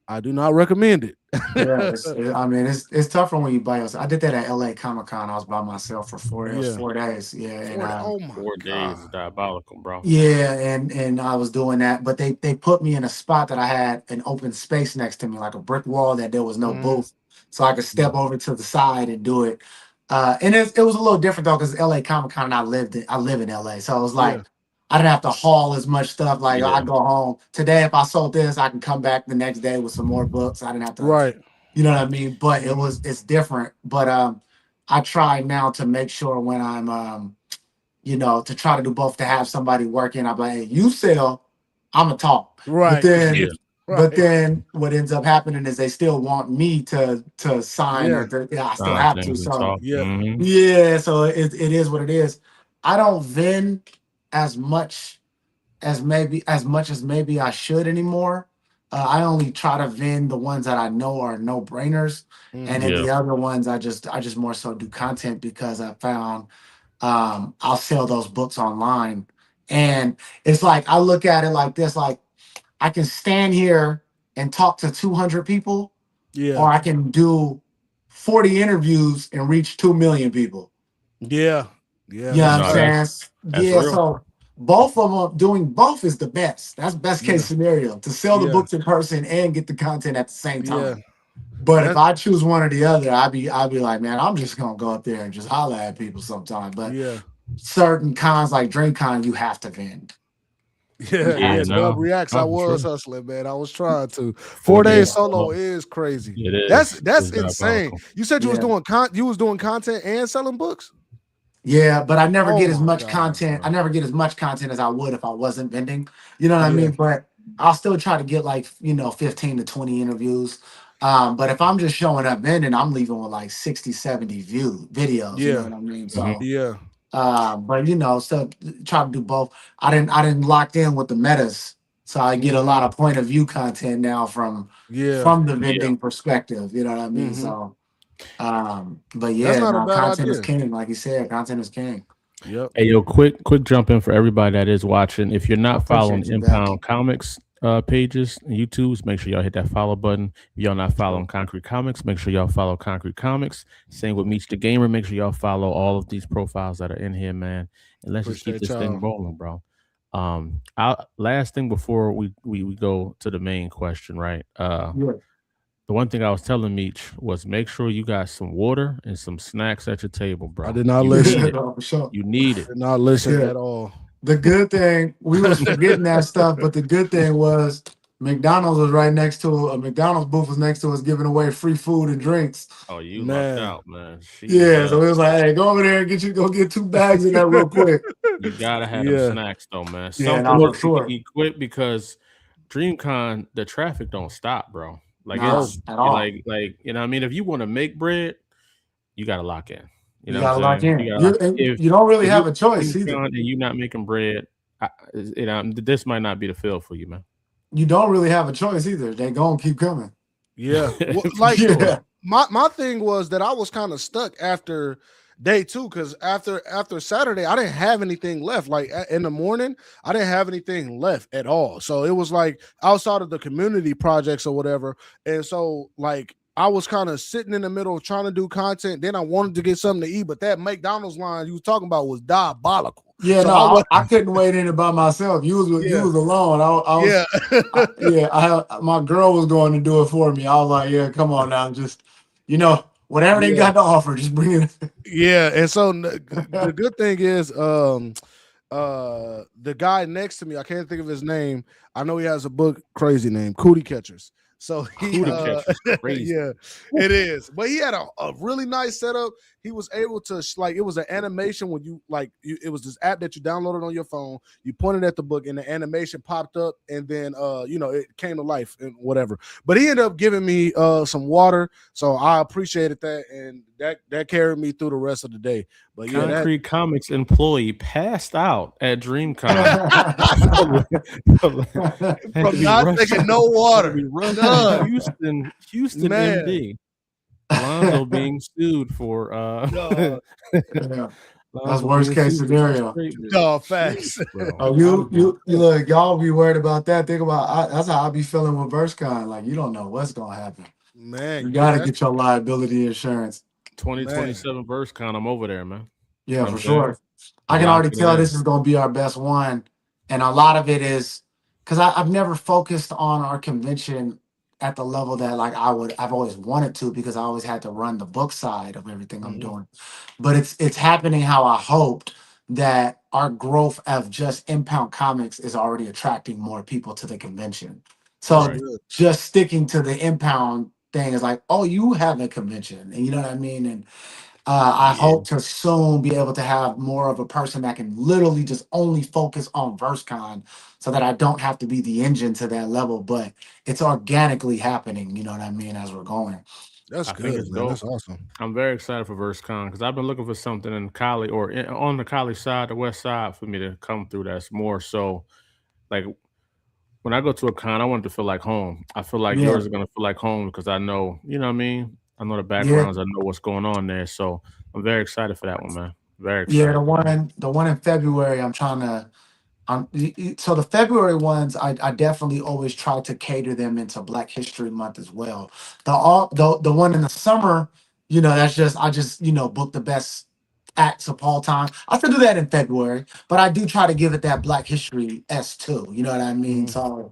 I do not recommend it. It's tougher when you by yourself. I did that at LA Comic-Con. I was by myself for 4 days. Yeah, and 4 days is diabolical, bro. Yeah, and I was doing that, but they put me in a spot that I had an open space next to me, like a brick wall that there was no booth, so I could step over to the side and do it. And it was a little different though, because LA Comic-Con, I live in LA, so it was like I didn't have to haul as much stuff. Like I go home today, if I sold this, I can come back the next day with some more books. I didn't have to, you know what I mean? But it's different. But I try now to make sure when I'm to try to do both, to have somebody working. I'm like, hey, you sell, I'm gonna talk. Right. But then what ends up happening is they still want me to sign or I still have to. So yeah. So it is what it is. I don't vend as much as maybe I should anymore. I only try to vend the ones that I know are no brainers, and then Yeah. the other ones I just more so do content because I found I'll sell those books online, and it's like I look at it like this: like I can stand here and talk to 200 people, Yeah. or I can do 40 interviews and reach 2 million people. Yeah. Yeah. You know That's what I'm No, facts. saying? that's Yeah, real. so both of them doing both is the best. That's best case Yeah. scenario to sell the Yeah. books in person and get the content at the same Yeah. time. But if That. I choose one or the other, I'd be like, man, I'm just gonna go up there and just holler at people sometime. But Yeah. certain cons like DreamCon, you have to vend. You Yeah, have Yeah, yeah. to. Dub no, reacts. I no, for was sure. hustling, man. I was trying to. 4 4 days days Yeah. solo solo. is crazy. It That's is. that's It's insane. diabolical. You said you was Yeah. doing content and selling books. Yeah, but I never Oh get as my much god, content. I bro. never get as much content as I would if I wasn't vending. You know what I Yeah, mean? But I'll still try to get like, 15 to 20 interviews. But if I'm just showing up vending, I'm leaving with like 60, 70 videos. You know yeah, what I mean? Hmm. So yeah, but so try to do both. I didn't locked in with the metas. So I get a lot hmm, of point of view content now yeah. from the Yeah. vending perspective. You know what I mean? Hmm. So but That's yeah, not a no, bad content is idea. king. Like you said, content is king. Yep. Hey, yo, quick jump in for everybody that is watching. If you're I not following appreciate you, Dak. Impound Comics pages and YouTubes, make sure y'all hit that follow button. If y'all not Sure. following Concrete Comics, make sure y'all follow Concrete Comics. Same with Meets the Gamer. Make sure y'all follow all of these profiles that are in here, man. And let's just keep Appreciate this thing y'all. rolling, bro. Last thing before we go to the main question, right? Yeah. The one thing I was telling Meech was make sure you got some water and some snacks at your table, I bro. did not You need Yeah, listen. it. no, for sure. You need it. Did not listen Yeah. at all. The good thing we was forgetting that stuff, but the good thing was McDonald's was right next to a McDonald's booth was next to us giving away free food and drinks. Oh, you lucked Man. out, man. Yeah, so it Jesus. was like, hey, go over there and go get 2 bags of that real quick. You gotta have them Yeah. snacks though, man. Yeah, Something no, Well, for that you can sure. eat quick because DreamCon, the traffic don't stop, bro. Like Nah, no. it's at all. like you know what I mean? If you want to make bread, you gotta lock in. You You know what I'm gotta lock saying? in. You gotta You lock and if you don't really if you have a choice either. DreamCon and you not making bread, this might not be the field for you, man. You don't really have a choice either. They gonna keep coming. Yeah. Well, For like sure. Yeah. my thing was that I was kind of stuck after day two because after Saturday I didn't have anything left. Like in the morning, I didn't have anything left at all. So it was like outside of the community projects or whatever. And so like I was kind of sitting in the middle of trying to do content. Then I wanted to get something to eat, but that McDonald's line you was talking about was diabolical. Yeah, So no, I was I couldn't wait in it by myself. You yeah, was alone. I was yeah. yeah, my girl was going to do it for me. I was like, yeah, come on now, just whatever they Yeah. got to offer, just bring it. Yeah, and so the good thing is the guy next to me, I can't think of his name. I know he has a book, crazy name, Cootie Catchers. So he Cootie catchers crazy. yeah, it is. But he had a really nice setup. He was able to like it was an animation when you it was this app that you downloaded on your phone. You pointed at the book and the animation popped up and then it came to life and whatever. But he ended up giving me some water, so I appreciated that and that carried me through the rest of the day. But yeah, that Concrete Comics employee passed out at DreamCon. Had to from be not rushed. taking no Had to water. be rushed to None. Houston, Man. MD. Lonzo being sued for Dog, Yeah, that's Lonzo worst being case sued for scenario. straightness. dog facts. Shit, bro. Oh, I'd be you look, y'all be worried about that. Think about that's how I be feeling with VerseCon. Like you don't know what's gonna happen. You Man, yeah, gotta that's get your liability insurance. 2027 VerseCon. I'm over there, man. You Yeah, know what for I'm saying? sure. I I'm can already locking it tell in. this is gonna be our best one, and a lot of it is because I've never focused on our convention at the level that like I've always wanted to because I always had to run the book side of everything I'm Mhm. doing. But it's happening how I hoped that our growth of just impound comics is already attracting more people to the convention. That's So Right. good. just sticking to the impound thing is like, oh, you have a convention, and you know what I mean? And I Yeah. hope to soon be able to have more of a person that can literally just only focus on VerseCon so that I don't have to be the engine to that level, but it's organically happening, you know what I mean, as we're going. That's I think good, it's man. dope. That's awesome. I'm very excited for VerseCon because I've been looking for something in Cali or on the Cali side, the west side, for me to come through. That's more so like when I go to a con, I want it to feel like home. I feel like Yeah, yours is gonna feel like home because I know, you know what I mean? I know the yeah, backgrounds, I know what's going on there. So I'm very excited for that one, man. Very yeah. excited. The one in February, I'm trying to. So the February ones, I definitely always try to cater them into Black History Month as well. The one in the summer, that's just I just book the best acts of all time. I still do that in February, but I do try to give it that Black History S too. You know what I mean? Mhm. So,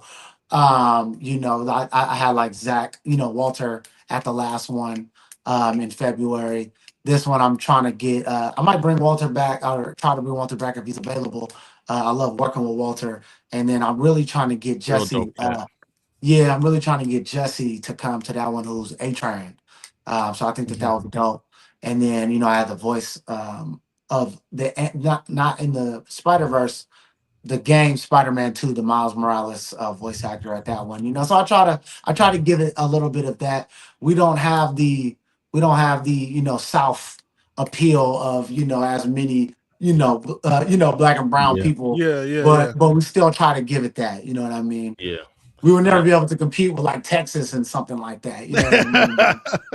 I had like Zach, Walter at the last one, in February. This one I'm trying to get. I might bring Walter back or try to bring Walter back if he's available. I love working with Walter, and then I'm really trying to get Real dope Jesse. cat. Yeah, I'm really trying to get Jesse to come to that one who's A trained. So I think that Mhm. would be dope. And then I have the voice of not in the Spider Verse, the game Spider-Man 2, the Miles Morales voice actor at that one. So I try to give it a little bit of that. We don't have the South appeal of as many black and brown Yeah, people, Yeah, yeah, yeah. but we still try to give it that. You know what I mean? yeah. We will I never be able to compete with like Texas and something like that. You know what I mean?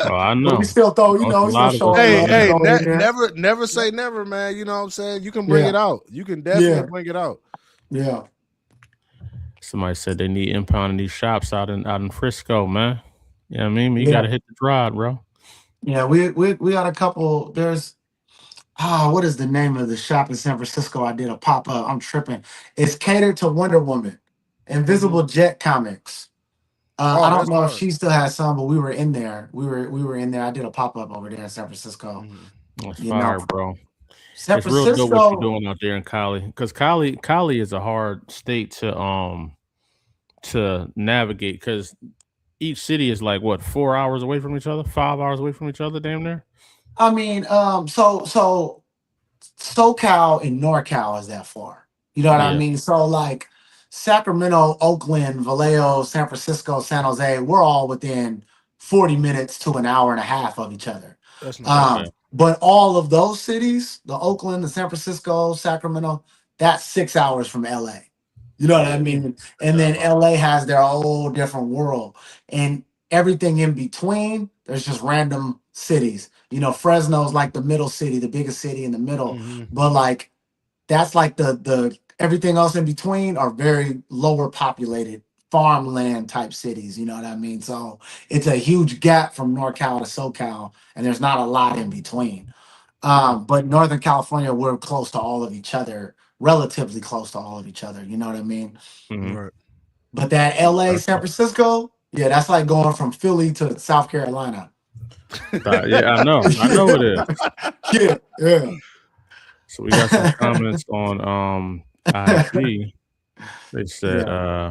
oh, I But we know. still throw, No, it's a we still lot of us showing Hey, down love, there. hey, throw it in there. never say never, man. You know what I'm saying? You can bring Yeah, it out. You can definitely yeah, bring it out. yeah, Somebody said they need impounding these shops out in Frisco, man. You know what I mean? You yeah. gotta hit the drive, bro. Yeah, we got a couple. There's what is the name of the shop in San Francisco? I did a pop up. I'm tripping. It's catered to Wonder Woman, Mhm. Invisible Jet Comics. I Oh, don't that's know if hard. she still has some, but we were in there. We were in there. I did a pop up over there in San Francisco. Mhm. That's You know, fire, bro. San It's real dope what you're Francisco. doing out there in Cali, because Cali is a hard state to navigate because each city is like what 4 hours away from each other, 5 hours away from each other, damn near. I mean, so SoCal and NorCal is that far. You know what I Yeah, mean? So like Sacramento, Oakland, Vallejo, San Francisco, San Jose, we're all within 40 minutes to an hour and a half of each other. That's nice. okay, But all of those cities, the Oakland, the San Francisco, Sacramento, that's 6 hours from LA. You know what I yeah, Mhm. mean? that's And that then vibe. LA has their whole different world. And everything in between, there's just random cities. Fresno's like the middle city, the biggest city in the middle. Mhm. But like that's like the everything else in between are very lower populated farmland type cities. You know what I mean? So it's a huge gap from NorCal to SoCal, and there's not a lot in between. Mhm. But Northern California, we're close to all of each other, relatively close to all of each other. You know what I mean? Hmm. Right. But that LA, Okay. San Francisco, yeah, that's like going from Philly to South Carolina. Yeah, I know it is. Yeah, yeah. So we got some comments on IG. They said, Yeah,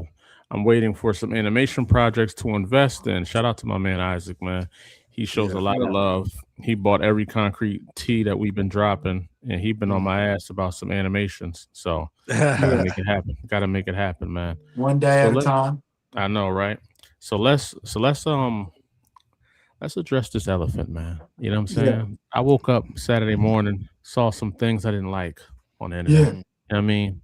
I'm waiting for some animation projects to invest in. Shout out to my man Isaac, man. He shows a Yeah. lot of yeah. love. He bought every concrete tee that we've been dropping, and he been on Mhm. my ass about some animations. So gotta Yeah. make it happen. Gotta make it happen, man. One day So at a let time. I know, right? So let's address this elephant, man. You know what I'm Yeah, saying? I woke up Saturday morning, saw some things I didn't like on the internet. yeah, Mhm. You know what I mean?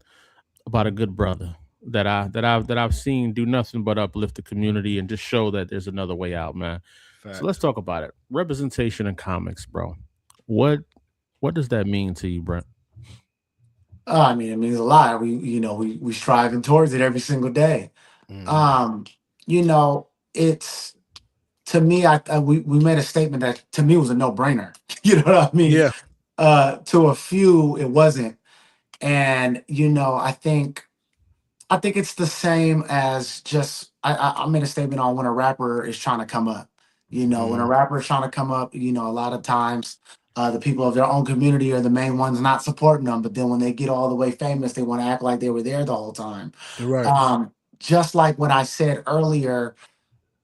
About a good brother that I've seen do nothing but uplift the community and just show that there's another way out, man. So let's Facts. talk about it. Representation in comics, bro. What what does that mean to you, Brent? I mean, it means a lot. We striving towards it every single day. Mhm. Um, it's to me. We made a statement that to me was a no brainer. You know what I mean? Yeah. To a few, it wasn't, and I think it's the same as just I made a statement on when a rapper is trying to come up. When a Mhm. rapper is trying to come up, a lot of times the people of their own community are the main ones not supporting them. But then when they get all the way famous, they want to act like they were there the whole time. Right. Just like when I said earlier,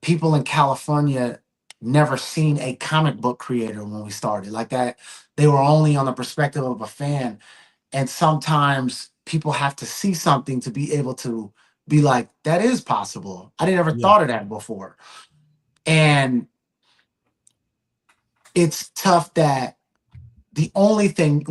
people in California never seen a comic book creator when we started like that. They were only on the perspective of a fan, and sometimes people have to see something to be able to be like, that is possible. I didn't ever Yeah. thought of that before. And it's tough that the only thing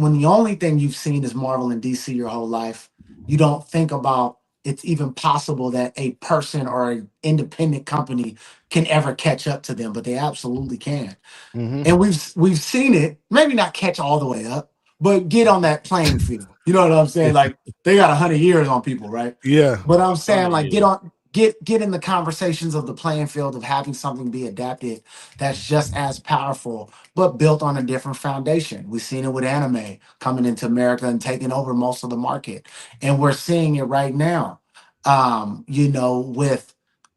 you've seen is Marvel and DC your whole life, you don't think about it's even possible that a person or an independent company can ever catch up to them, but they absolutely can. Mm-hmm. And we've seen it, maybe not catch all the way up, but get on that playing field. You know what I'm saying? Like they got 100 years on people, right? Yeah. But I'm saying like years. get in the conversations of the playing field of having something be adapted that's just as powerful, but built on a different foundation. We've seen it with anime coming into America and taking over most of the market. And we're seeing it right now. With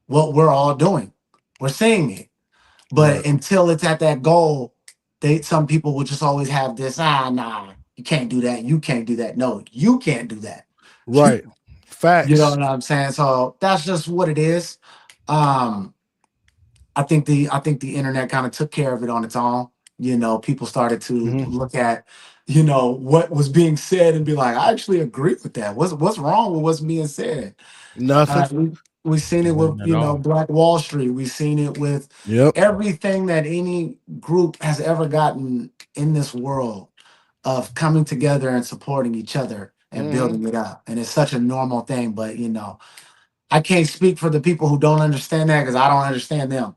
what we're all doing. We're seeing it. But Right. until it's at that goal, some people will just always have this, nah, you can't do that. You can't do that. No, you can't do that. Right. You know Facts. what I'm saying? So that's just what it is. I think the internet kind of took care of it on its own. People started to Mhm. look at, what was being said and be like, I actually agree with that. What's wrong with what's being said? Nothing. We've seen it with, Nothing at all. Black Wall Street. We've seen it with Yep. everything that any group has ever gotten in this world of coming together and supporting each other and building it up. And it's such a normal thing, but I can't speak for the people who don't understand that because I don't understand them.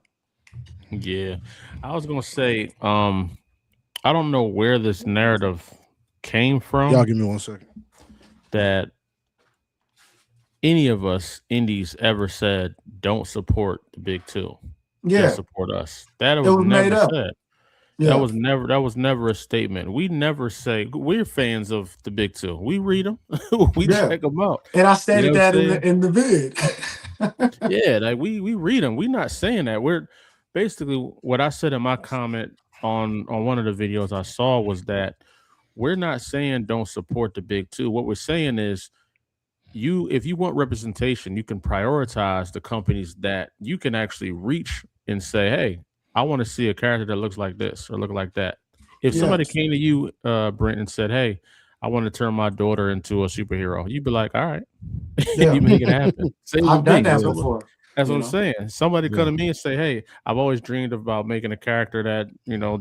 Yeah. I was gonna say, I don't know where this narrative came Y'all from give me 1 second. that any of us indies ever said don't support the big two. Yeah, Just support us. That it was was made never up. said. Yeah, That was never a statement. We never say we're fans of the big two. We read them, we yeah. check them out. And I You know stated what I'm that saying? in the vid. Yeah, like we read them. We're not saying that. We're basically what I said in my comment on one of the videos I saw was that we're not saying don't support the big two. What we're saying is if you want representation, you can prioritize the companies that you can actually reach and say, hey, I want to see a character that looks like this or look like that. If Yeah, somebody came to you, Brent, and said, hey, I want to turn my daughter into a superhero, you'd be like, all right, yeah. you make it happen. Same I've with done me. that Yeah. before. That's what You I'm know. saying. Somebody come Yeah. to me and say, hey, I've always dreamed about making a character that,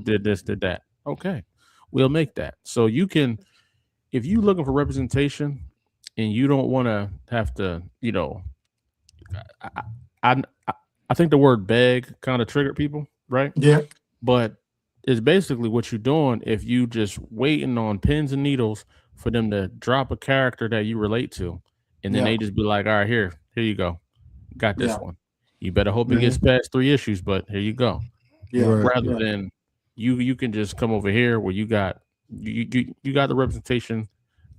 did this, did that. Okay, we'll make that. So you can, if you're looking for representation and you don't want to have to, I, I, I I think the word beg kind of triggered people, right? Yeah, But it's basically what you're doing if you just waiting on pins and needles for them to drop a character that you relate to, and then yeah, they just be like, all right, here you go, got this yeah, one. You better hope it gets Mhm. past 3 issues, but here you go. yeah, Right. Rather yeah, than you can just come over here where you got the representation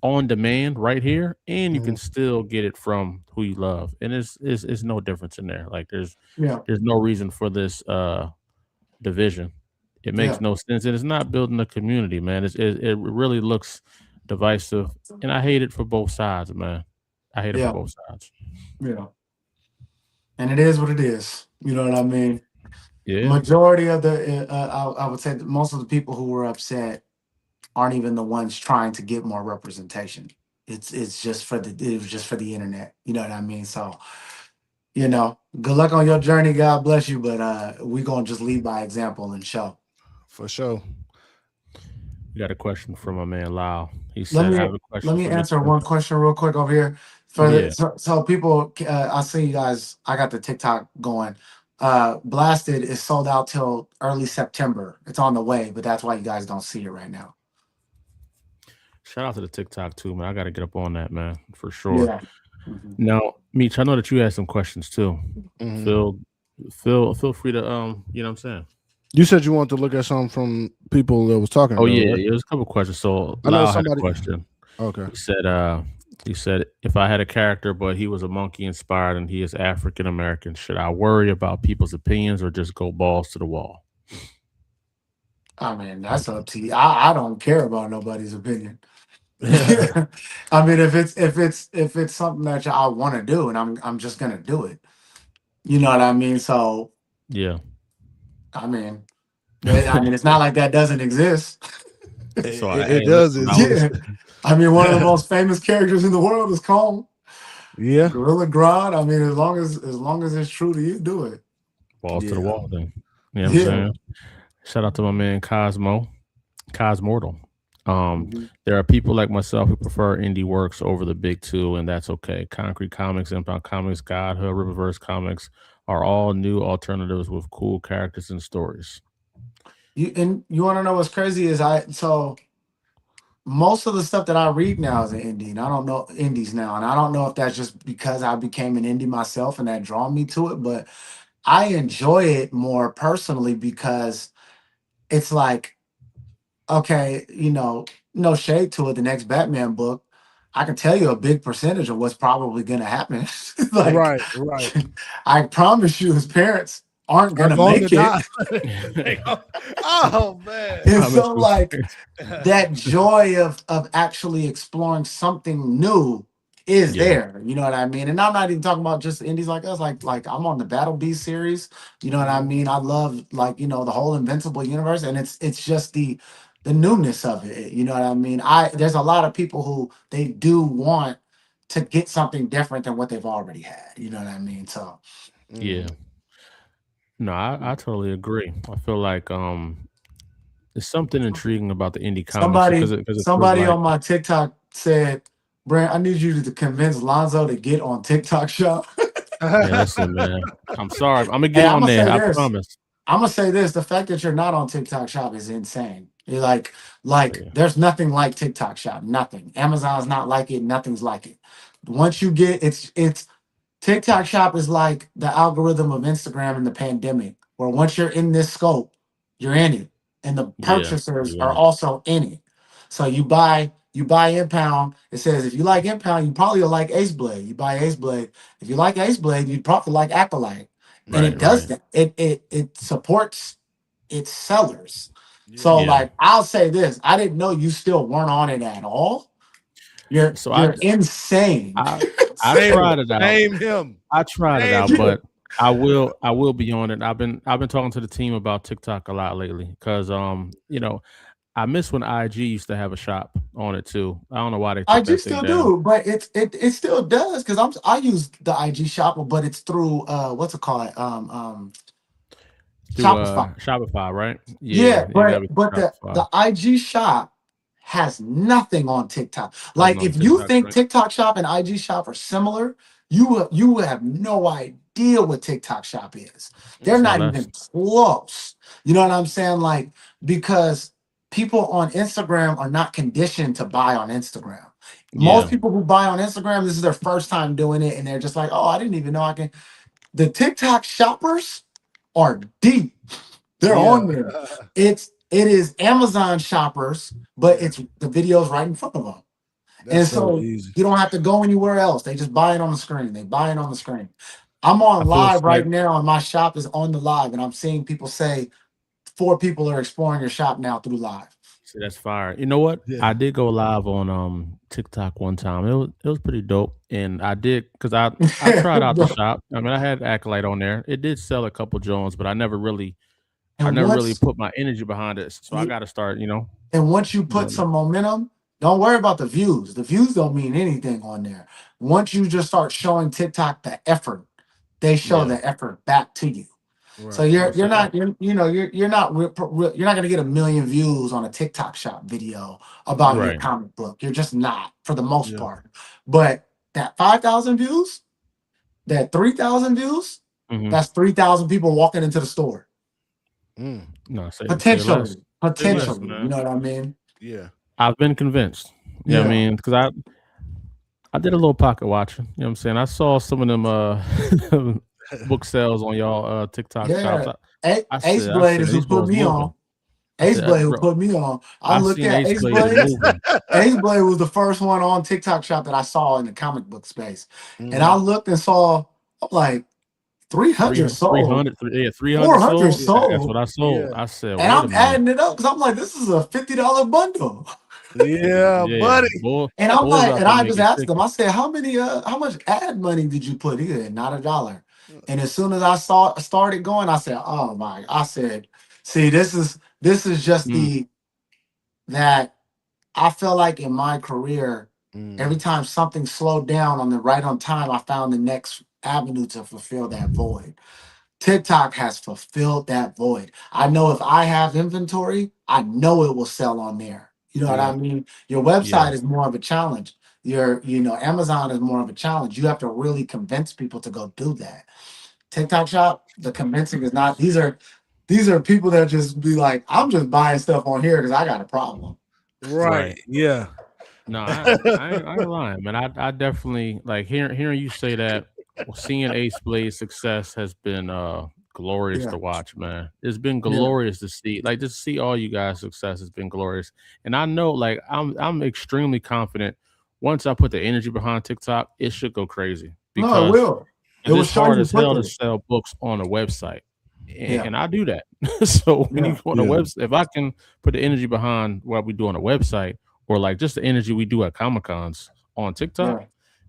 on demand right here, and you can Mhm. still get it from who you love, and it's no difference in there. Like yeah, there's no reason for this division. It makes yeah, no sense, and it's not building a community, man. It really looks divisive, and I hate it for both sides, man. I hate it for yeah, both sides. yeah. And it is what it is. You know what I mean? Yeah, Majority of I would say that most of the people who were upset aren't even the ones trying to get more representation. It's just it was just for the internet. You know what I mean? So, good luck on your journey. God bless you. But we gonna just lead by example and show. For sure. we got a question from my man Lyle. He Let said, "I me have a let question me for answer Mister." one question real quick over here. Yeah, So people, I see you guys. I got the TikTok going. Blasted is sold out till early September. It's on the way, but that's why you guys don't see it right now. shout out to the TikTok too, man. I got to get up on that, man, for sure. Yeah. Mhm. Now, Meech, I know that you had some questions too. Mhm. Feel feel free to you know what I'm saying. You said you wanted to look at something from people that was talking Oh though, yeah, right? yeah. There's a couple questions. So I know Lyle had a somebody. question. Okay. He said if I had a character but he was a monkey inspired and he is African American, should I worry about people's opinions or just go balls to the wall? I mean, that's up to you. I don't care about nobody's opinion. I mean, if it's something that I want to do, and I'm just gonna do it. You know what I mean? So Yeah. I mean, it's not like that doesn't exist. So It hey, does listen, exist. Yeah, I mean, one of the most famous characters in the world is Kong, Yeah. Gorilla Grodd. I mean, as long as it's true to you, do it. balls to the Yeah. wall then. You know what I'm Yeah, saying? Shout out to my man Cosmortal. Mhm. There are people like myself who prefer indie works over the big two, and that's okay. Concrete Comics, Impound Comics, Godhood, Riververse Comics are all new alternatives with cool characters and stories. You want to know what's crazy is most of the stuff that I read now is an indie, and I don't know indies now, and I don't know if that's just because I became an indie myself and that drawn me to it, but I enjoy it more personally because it's like, okay, no shade to it. The next Batman book, I can tell you a big percentage of what's probably going to happen. Like, Right, right. I promise you, his parents aren't Are going to going to make it. die. Oh man. And Promise so, was like, that joy of actually exploring something new is yeah, there. You know what I mean? And I'm not even talking about just indies like us. Like I'm on the Battle Beast series. You know what I Mhm. mean? I love, like, the whole Invincible universe, and it's just the newness of it. You know what I mean? There's a lot of people who they do want to get something different than what they've already had. You know what I mean? So yeah. Mm. No, I totally agree. I feel like there's something intriguing about the indie comics somebody because it feels somebody like on my TikTok said, Brent, I need you to convince Lonzo to get on TikTok shop. man, listen, man. I'm sorry. I'm gonna Hey, get I'm on gonna there. say I this. promise. I'm gonna say this. The fact that you're not on TikTok Shop is insane. You're Oh, like yeah. there's nothing like TikTok Shop. Nothing. Amazon's not like it. Nothing's like it. Once you get it's TikTok Shop is like the algorithm of Instagram in the pandemic, where once you're in this scope, you're in it, and the Yeah, purchasers are yeah, also in it. So you buy Impound. It says if you like Impound, you probably will like Ace Blade. You buy Ace Blade. If you like Ace Blade, you probably like Acolyte, and right, it does right. that. It supports its sellers. So Yeah. Yeah. like I'll say this, I didn't know you still weren't on it at all. You're So you're insane. I I Name tried it. it out. Name him. I tried it Name out, him. but I will be on it. I've been talking to the team about TikTok a lot lately because I miss when IG used to have a shop on it too. I don't know why they I took do that thing still down. do, but it still does because I use the IG shopper, but it's through what's it called? Through Shopify. Shopify, right? Yeah, Yeah, you but gotta be but through the Shopify. the IG shop has nothing on TikTok. Nothing Like on if you TikTok, think right? TikTok shop and IG shop are similar, you have no idea what TikTok shop is. They're Say not Mm. less. even close. You know what I'm saying? Like because people on Instagram are not conditioned to buy on Instagram. Most Yeah, people who buy on Instagram, this is their first time doing it, and they're just like, "Oh, I didn't even know I can." The TikTok shoppers are deep. They're Yeah. on there. It is Amazon shoppers, but Yeah. it's the videos right in front of them. That's And so so easy. you don't have to go anywhere else. They just buy it on the screen. They buy it on the screen. I'm I on feel live right slight. now, and my shop is on the live, and I'm seeing people say 4 people are exploring your shop now through live. See, that's fire. You know what? Yeah. I did go live on TikTok one time. It was pretty dope, and I did because I tried out the Bro. shop. I mean, I had Acolyte on there. It did sell a couple Jones, but I And never really once put my energy behind it. So I you got to start, And once you put doing that. some momentum, don't worry about the views. The views don't mean anything on there. Once you just start showing TikTok the effort, they show Yeah. the effort back to you. So Right. you're No, you're say that. not you're not you're not going to get a million views on a TikTok shop video about your Right. comic book. You're just not for the most Yeah. part. But that 5,000 views, that 3,000 views, Hmm. that's 3,000 people walking into the store Mm. No, say less. potentially. Say less, Potentially, you man. know what I mean? Yeah. I've been convinced. Yeah, I Yeah. mean, because I did a little pocket watching. You know what I'm saying? I saw some of them book sales on y'all TikTok shops. Yeah. I Ace said, I Blade said is who these put boys me on. moving. I Ace said, Blade who bro, put me on. I I looked seen at Ace Ace Blade is Blade. moving. Ace Blade was the first one on TikTok shop that I saw in the comic book space. And I Mhm. looked and saw, I'm like, 300 300, sold, 300 400 sold. Yeah. That's what sold. I sold. Yeah. I said, And wait a I'm minute. adding it up because I'm like, this is a $50 bundle. Yeah, Yeah, buddy. And I'm boys like, out and there I just making asked them, chicken. I said, how much ad money did you put in? Not a dollar. And as soon as I saw started going, I said, oh my, I said, see, this is just Mm, that I feel like in my career, every Mm. time something slowed down on the right on time, I found the next avenue to fulfill that void. TikTok has fulfilled that void. I know if I have inventory, I know it will sell on there. You know what I mean? Your website Yeah. is more of a challenge. Amazon is more of a challenge. You have to really convince people to go do that. TikTok shop, the convincing is not. These are people that just be like, I'm just buying stuff on here because I got a problem. Right. Right. Yeah. No, I ain't lying, man. I definitely like hearing you say that. Seeing Ace Blade's success has been glorious Yeah, to watch, man. It's been yeah. glorious to see, like, just see all you guys' success has been glorious. And I know, like, I'm extremely confident. Once I put the energy behind TikTok, it should go crazy No, it because will. It will it's show hard you as hell to quickly. sell books on a website, Yeah, and I do that. So when you yeah, go on a Yeah. website, if I can put the energy behind what we do on a website, or like just the energy we do at Comic Cons on TikTok, yeah,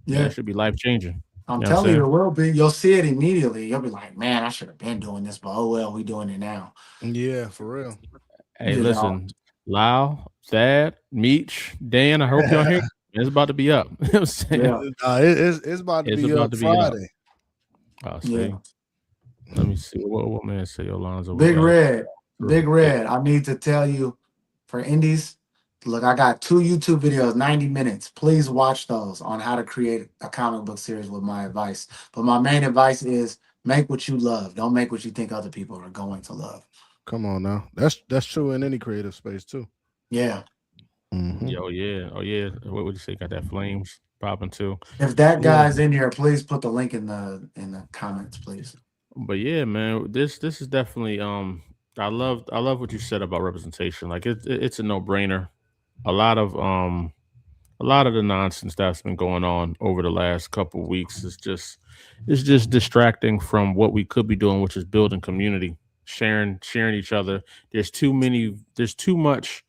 man, yeah. it should be life changing. I'm You know what I'm telling you, saying? it will be. You'll see it immediately. You'll be like, man, I should have been doing this, but oh well, we doing it now. Yeah, for real. Hey, You know, listen, Lyle, Thad, Meech, Dan, I hope y'all hear. It's about to be up. You know what I'm saying? yeah, It's about to It's be up about to be up. Friday. I'll yeah. see. Let me see what man say your lines over. We Big got a Red, Big yeah. Red. I need to tell you, for indies, look, I got 2 YouTube videos, 90 minutes. Please watch those on how to create a comic book series with my advice. But my main advice is make what you love. Don't make what you think other people are going to love. Come on now. That's true in any creative space too. Yeah. Mhm. Yo, yeah. Oh yeah. What would you say? Got that flames popping too. If that Yeah. guy's in here, please put the link in the comments, please. But yeah, man, this is definitely I love what you said about representation. Like it's a no brainer. A lot of um a lot of the nonsense that's been going on over the last couple of weeks is just it's just distracting from what we could be doing, which is building community, sharing each other. There's too much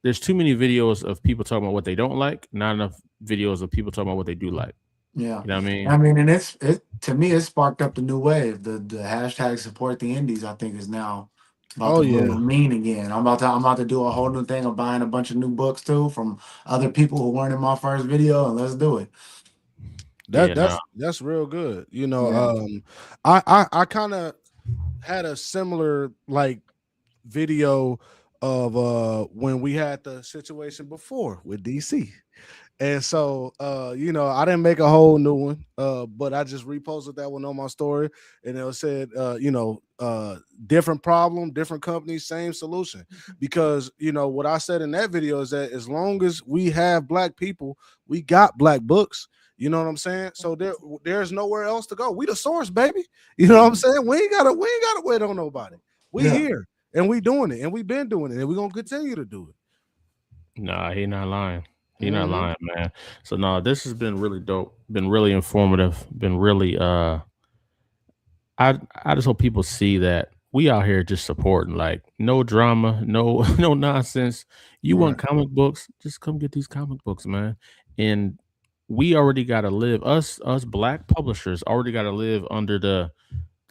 there's too many videos of people talking about what they don't like, not enough videos of people talking about what they do like. Yeah. You know what I I mean? mean, and it to me it sparked up the new wave. The hashtag support the indies, I think, is now about Oh to move yeah. mean again. I'm about to do a whole new thing of buying a bunch of new books too from other people who weren't in my first video, and let's do it. That Yeah, that's no. that's real good. Yeah. I kind of had a similar like video of when we had the situation before with DC. And so I didn't make a whole new one, but I just reposted that one on my story, and it said, different problem, different company, same solution. Because what I said in that video is that as long as we have black people, we got black books. You know what I'm saying? So there's nowhere else to go. We the source, baby. You know what I'm saying? We ain't gotta wait on nobody. We Yeah. here and we doing it, and we been doing it, and we're gonna continue to do it. Nah, he not lying. He not Mhm. lying, man. So no, this has been really dope. Been really informative. Been really I just hope people see that we out here just supporting, like, no drama, no no nonsense. You want Right. comic books, just come get these comic books, man. And we already gotta live, us black publishers already gotta live under the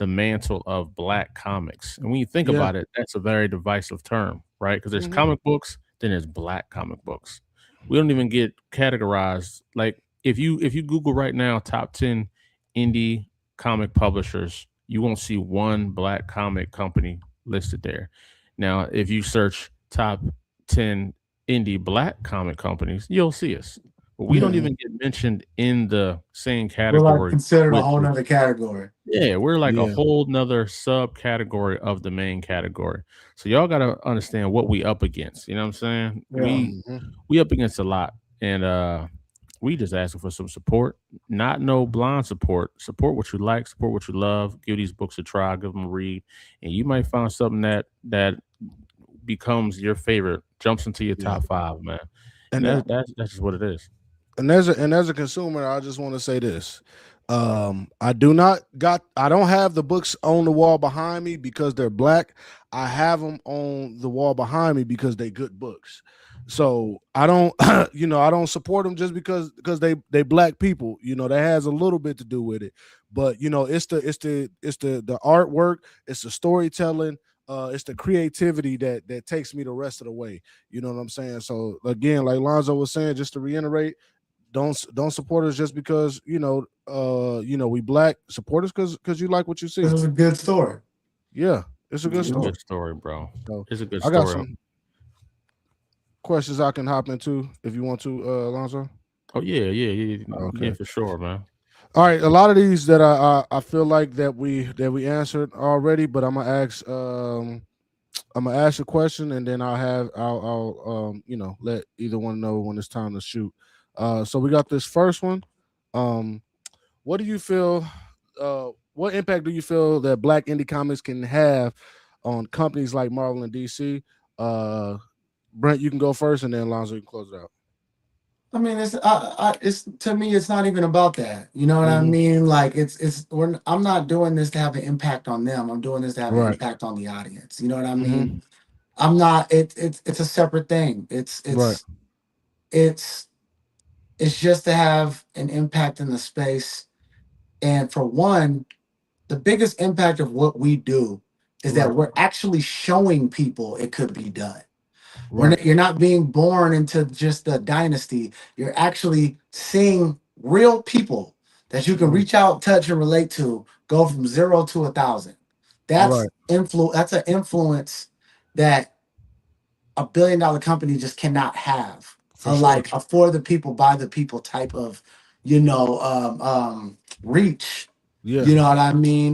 mantle of black comics. And when you think Yeah. about it, that's a very divisive term, right? Because there's Mhm. comic books, then there's black comic books. We don't even get categorized. Like if you Google right now top 10 indie comic publishers, you won't see one black comic company listed there. Now, if you search top 10 indie black comic companies, you'll see us. But we don't Yeah. even get mentioned in the same We're like category considered a with whole the nother category. yeah, we're like a Yeah. whole nother subcategory of the main category. So y'all gotta understand what we up against. You know what I'm saying? Yeah. Mhm. We up against a lot. And we just asking for some support. Not no blind support. Support what you like, support what you love. Give these books a try, give them a read. And you might find something that becomes your favorite, jumps into your Yeah. top five, man. And And Yeah. that's just what it is. as a consumer, I just want to say this. I don't have the books on the wall behind me because they're black. I have them on the wall behind me because they good books. So I don't I don't support them just because they black people. That has a little bit to do with it. But it's the artwork, it's the storytelling, it's the creativity that takes me the rest of the way. You know what I'm saying? So again, like Lonzo was saying, just to reiterate, don't support us just because we black, support us because you like what you see. This is a good story. Yeah, it's a good It's a story. good story, bro. So It's a good I got story. some questions I can hop into if you want to, Alonzo. Oh yeah, Okay. for sure, man. All right, a lot of these that I feel like that we answered already, but I'm gonna ask a question and then I'll let either one know when it's time to shoot. So we got this first one. Um, what do you feel? What impact do you feel that Black indie comics can have on companies like Marvel and DC? Brent, you can go first, and then Alonzo, you can close it out. I mean, it's to me, it's not even about that. You know what I Mhm. mean? Like, I'm not doing this to have an impact on them. I'm doing this to have an Right. impact on the audience. You know what I mean? Mhm. I'm not. It's a separate thing. Right. It's it's just to have an impact in the space. And for one, the biggest impact of what we do is that Right. we're actually showing people it could be done. Right. You're not being born into just a dynasty. You're actually seeing real people that you can Mhm. reach out, touch, and relate to go from 0 to 1,000. Right. That's an influence that $1 billion company just cannot have. For sure. Like a for the people, by the people type of, reach. Yeah. You know what I mean?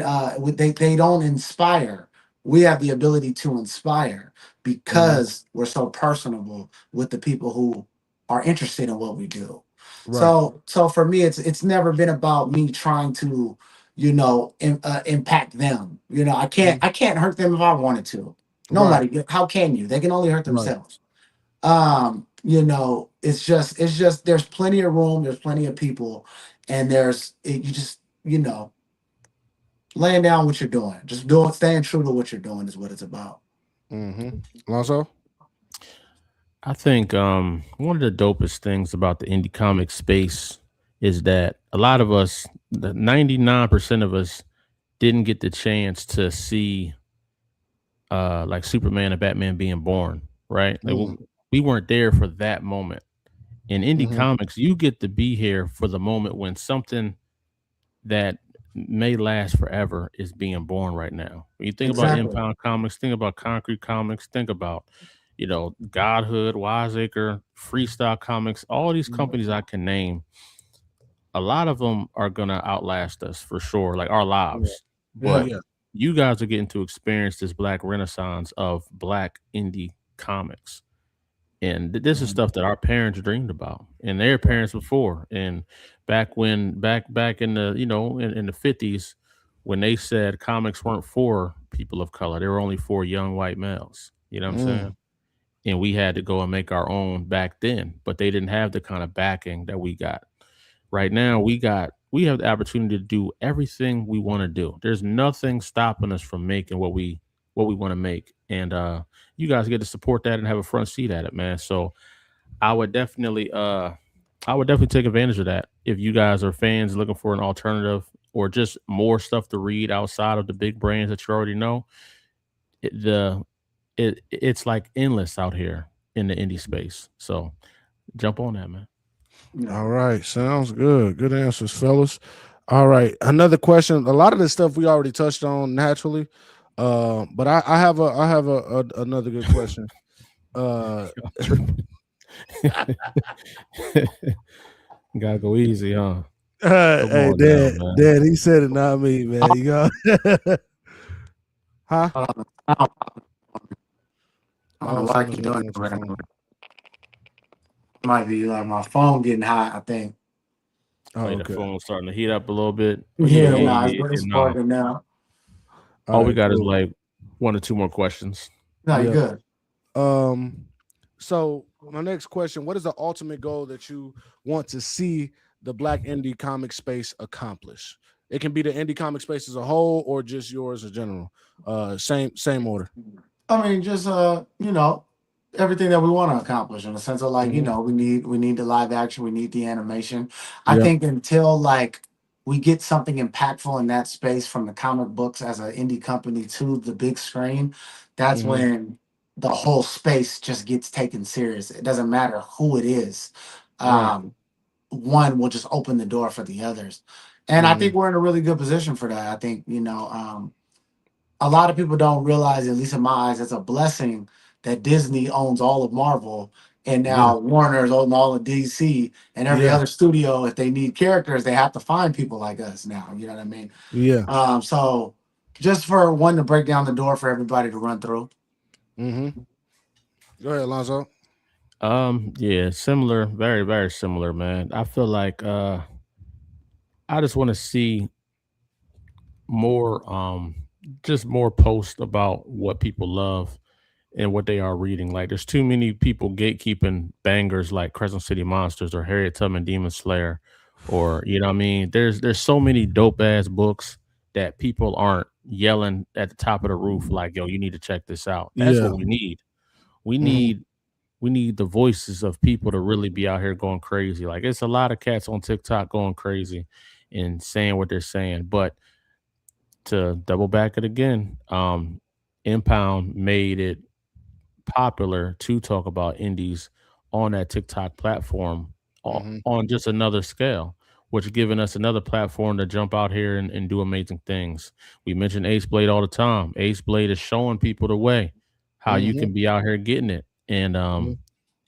They don't inspire. We have the ability to inspire Mhm. because we're so personable with the people who are interested in what we do. Right. So for me, it's never been about me trying to, impact them. Mhm. I can't hurt them if I wanted to. Right. Nobody. How can you? They can only hurt Right. themselves. It's just there's plenty of room, there's plenty of people, and you just, laying down what you're doing. Just doing staying true to what you're doing is what it's about. Mhm. Alonzo. I think one of the dopest things about the indie comic space is that a lot of us, the 99% of us, didn't get the chance to see like Superman and Batman being born, right? Like Mhm. we weren't there for that moment. In indie Mhm. comics, you get to be here for the moment when something that may last forever is being born right now. When you think about Exactly. Impound Comics, think about Concrete Comics, think about, Godhood, Wiseacre, Freestyle Comics, all these companies I can name, a lot of them are gonna outlast us for sure, like our Yeah. lives. Oh Yeah. But yeah. you guys are getting to experience this black renaissance of black indie comics. And this is Mhm. stuff that our parents dreamed about and their parents before. And back in the, in the 50s, when they said comics weren't for people of color, they were only for young white males. You know what I'm Mm. saying? And we had to go and make our own back then, but they didn't have the kind of backing that we got. Right now, we have the opportunity to do everything we want to do. There's nothing stopping us from making what we want to make. And you guys get to support that and have a front seat at it, man. So I would definitely take advantage of that if you guys are fans looking for an alternative or just more stuff to read outside of the big brands that you already know. It's like endless out here in the indie space. So jump on that, man. Yeah. All right. Sounds good. Good answers, fellas. All right. Another question. A lot of this stuff we already touched on naturally. But I have another good question. Uh Gotta go easy, huh? Come hey on now, Dad, man. Dad, he said it, not me, man. You go. Huh? I don't, I don't know Oh, why I something's keep going doing on it with your right now. phone. Might be like my phone getting hot, I think. Oh, Oh, yeah, the okay. phone's starting to heat up a little bit. Oh yeah, Yeah, yeah, no, yeah, it's yeah. No, sparking now. All all we right, got is cool. like one or two more questions. No, you're Yep. good. Um, so my next question: what is the ultimate goal that you want to see the Black indie comic space accomplish? It can be the indie comic space as a whole, or just yours in general. Same order. I mean, just everything that we want to accomplish in the sense of like, Hmm. we need the live action, we need the animation. I Yeah. think until like we get something impactful in that space from the comic books as an indie company to the big screen, that's Hmm. when the whole space just gets taken serious. It doesn't matter who it is. Right. Um, one will just open the door for the others. And I think Mm-hmm. we're in a really good position for that. I think, a lot of people don't realize, at least in my eyes, it's a blessing that Disney owns all of Marvel, and Yeah. now Warner's owning all of DC, and every Yeah. other studio, if they need characters, they have to find people like us now. You know what I mean? Yeah. So just for one to break down the door for everybody to run through. Mm-hmm. Go ahead, Alonzo. Yeah, similar, very, very similar, man. I feel like I just want to see more just more posts about what people love and what they are reading. Like there's too many people gatekeeping bangers like Crescent City Monsters or Harriet Tubman Demon Slayer, or you know what I mean? There's so many dope ass books that people aren't yelling at the top of the roof like, yo, you need to check this out. That's Yeah. what we need. We Mm-hmm. need we need the voices of people to really be out here going crazy. Like it's a lot of cats on TikTok going crazy and saying what they're saying. But to double back it again, Impound made it popular to talk about indies on that TikTok platform Mm-hmm. on just another scale, which giving us another platform to jump out here and do amazing things. We mention Ace Blade all the time. Ace Blade is showing people the way how you Mm-hmm. can be out here getting it. And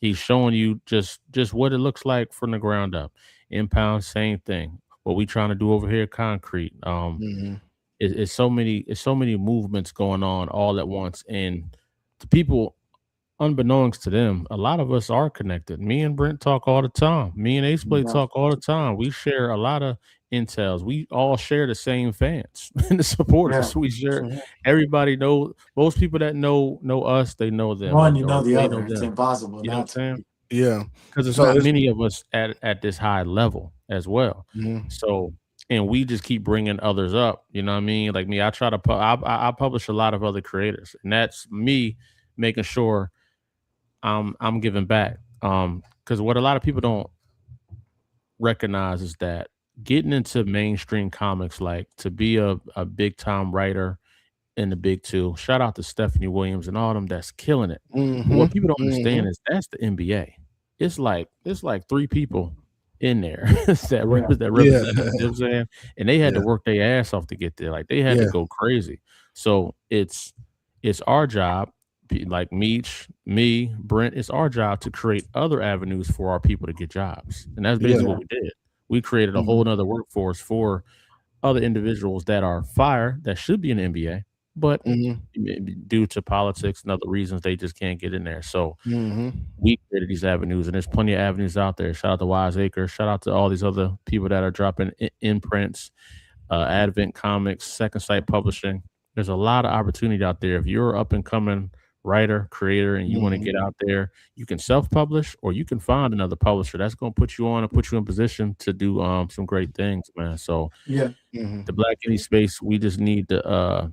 he's showing you just what it looks like from the ground up. Impound, same thing. What we trying to do over here, concrete. Mm-hmm. It's so many movements going on all at once, and the people, unbeknownst to them, a lot of us are connected. Me and Brent talk all the time. Me and Ace Blade Yeah. talk all the time. We share a lot of intels. We all share the same fans and the Yeah. supporters. We share. Mm-hmm. Everybody know. Most people that know us, they know them, One, you or know the they other. know It's them. impossible You know what I'm not to. saying? Yeah. Because it's So not it's many of us at this high level as well. mhm. So, and we just keep bringing others up. You know what I mean? Like me, I try to I publish a lot of other creators, and that's me making sure I'm giving back. Because what a lot of people don't recognize is that getting into mainstream comics, like to be a big time writer in the big two. Shout out to Stephanie Williams and all them that's killing it. But Mm-hmm. what people don't Mm-hmm. understand is that's the NBA. It's like three people in there Yeah. that Yeah. represent it. You know what I'm saying? And they had to Yeah. work their ass off to get there. Like they had to Yeah. go crazy. So it's our job, like me, Brent, it's our job to create other avenues for our people to get jobs. And that's Yeah. basically Yeah. what we did. We created a Mm-hmm. whole nother workforce for other individuals that are fire that should be in the NBA, but Mm-hmm. due to politics and other reasons, they just can't get in there. So Mm-hmm. we created these avenues, and there's plenty of avenues out there. Shout out to Wise Acre. Shout out to all these other people that are dropping imprints, Advent Comics, Second Sight Publishing. There's a lot of opportunity out there. If you're an up and coming writer, creator, and you want to Mm-hmm. get out there, you can self publish or you can find another publisher that's going to put you on and put you in position to do some great things, man. So Yeah. Mm-hmm. the black indie space, we just need to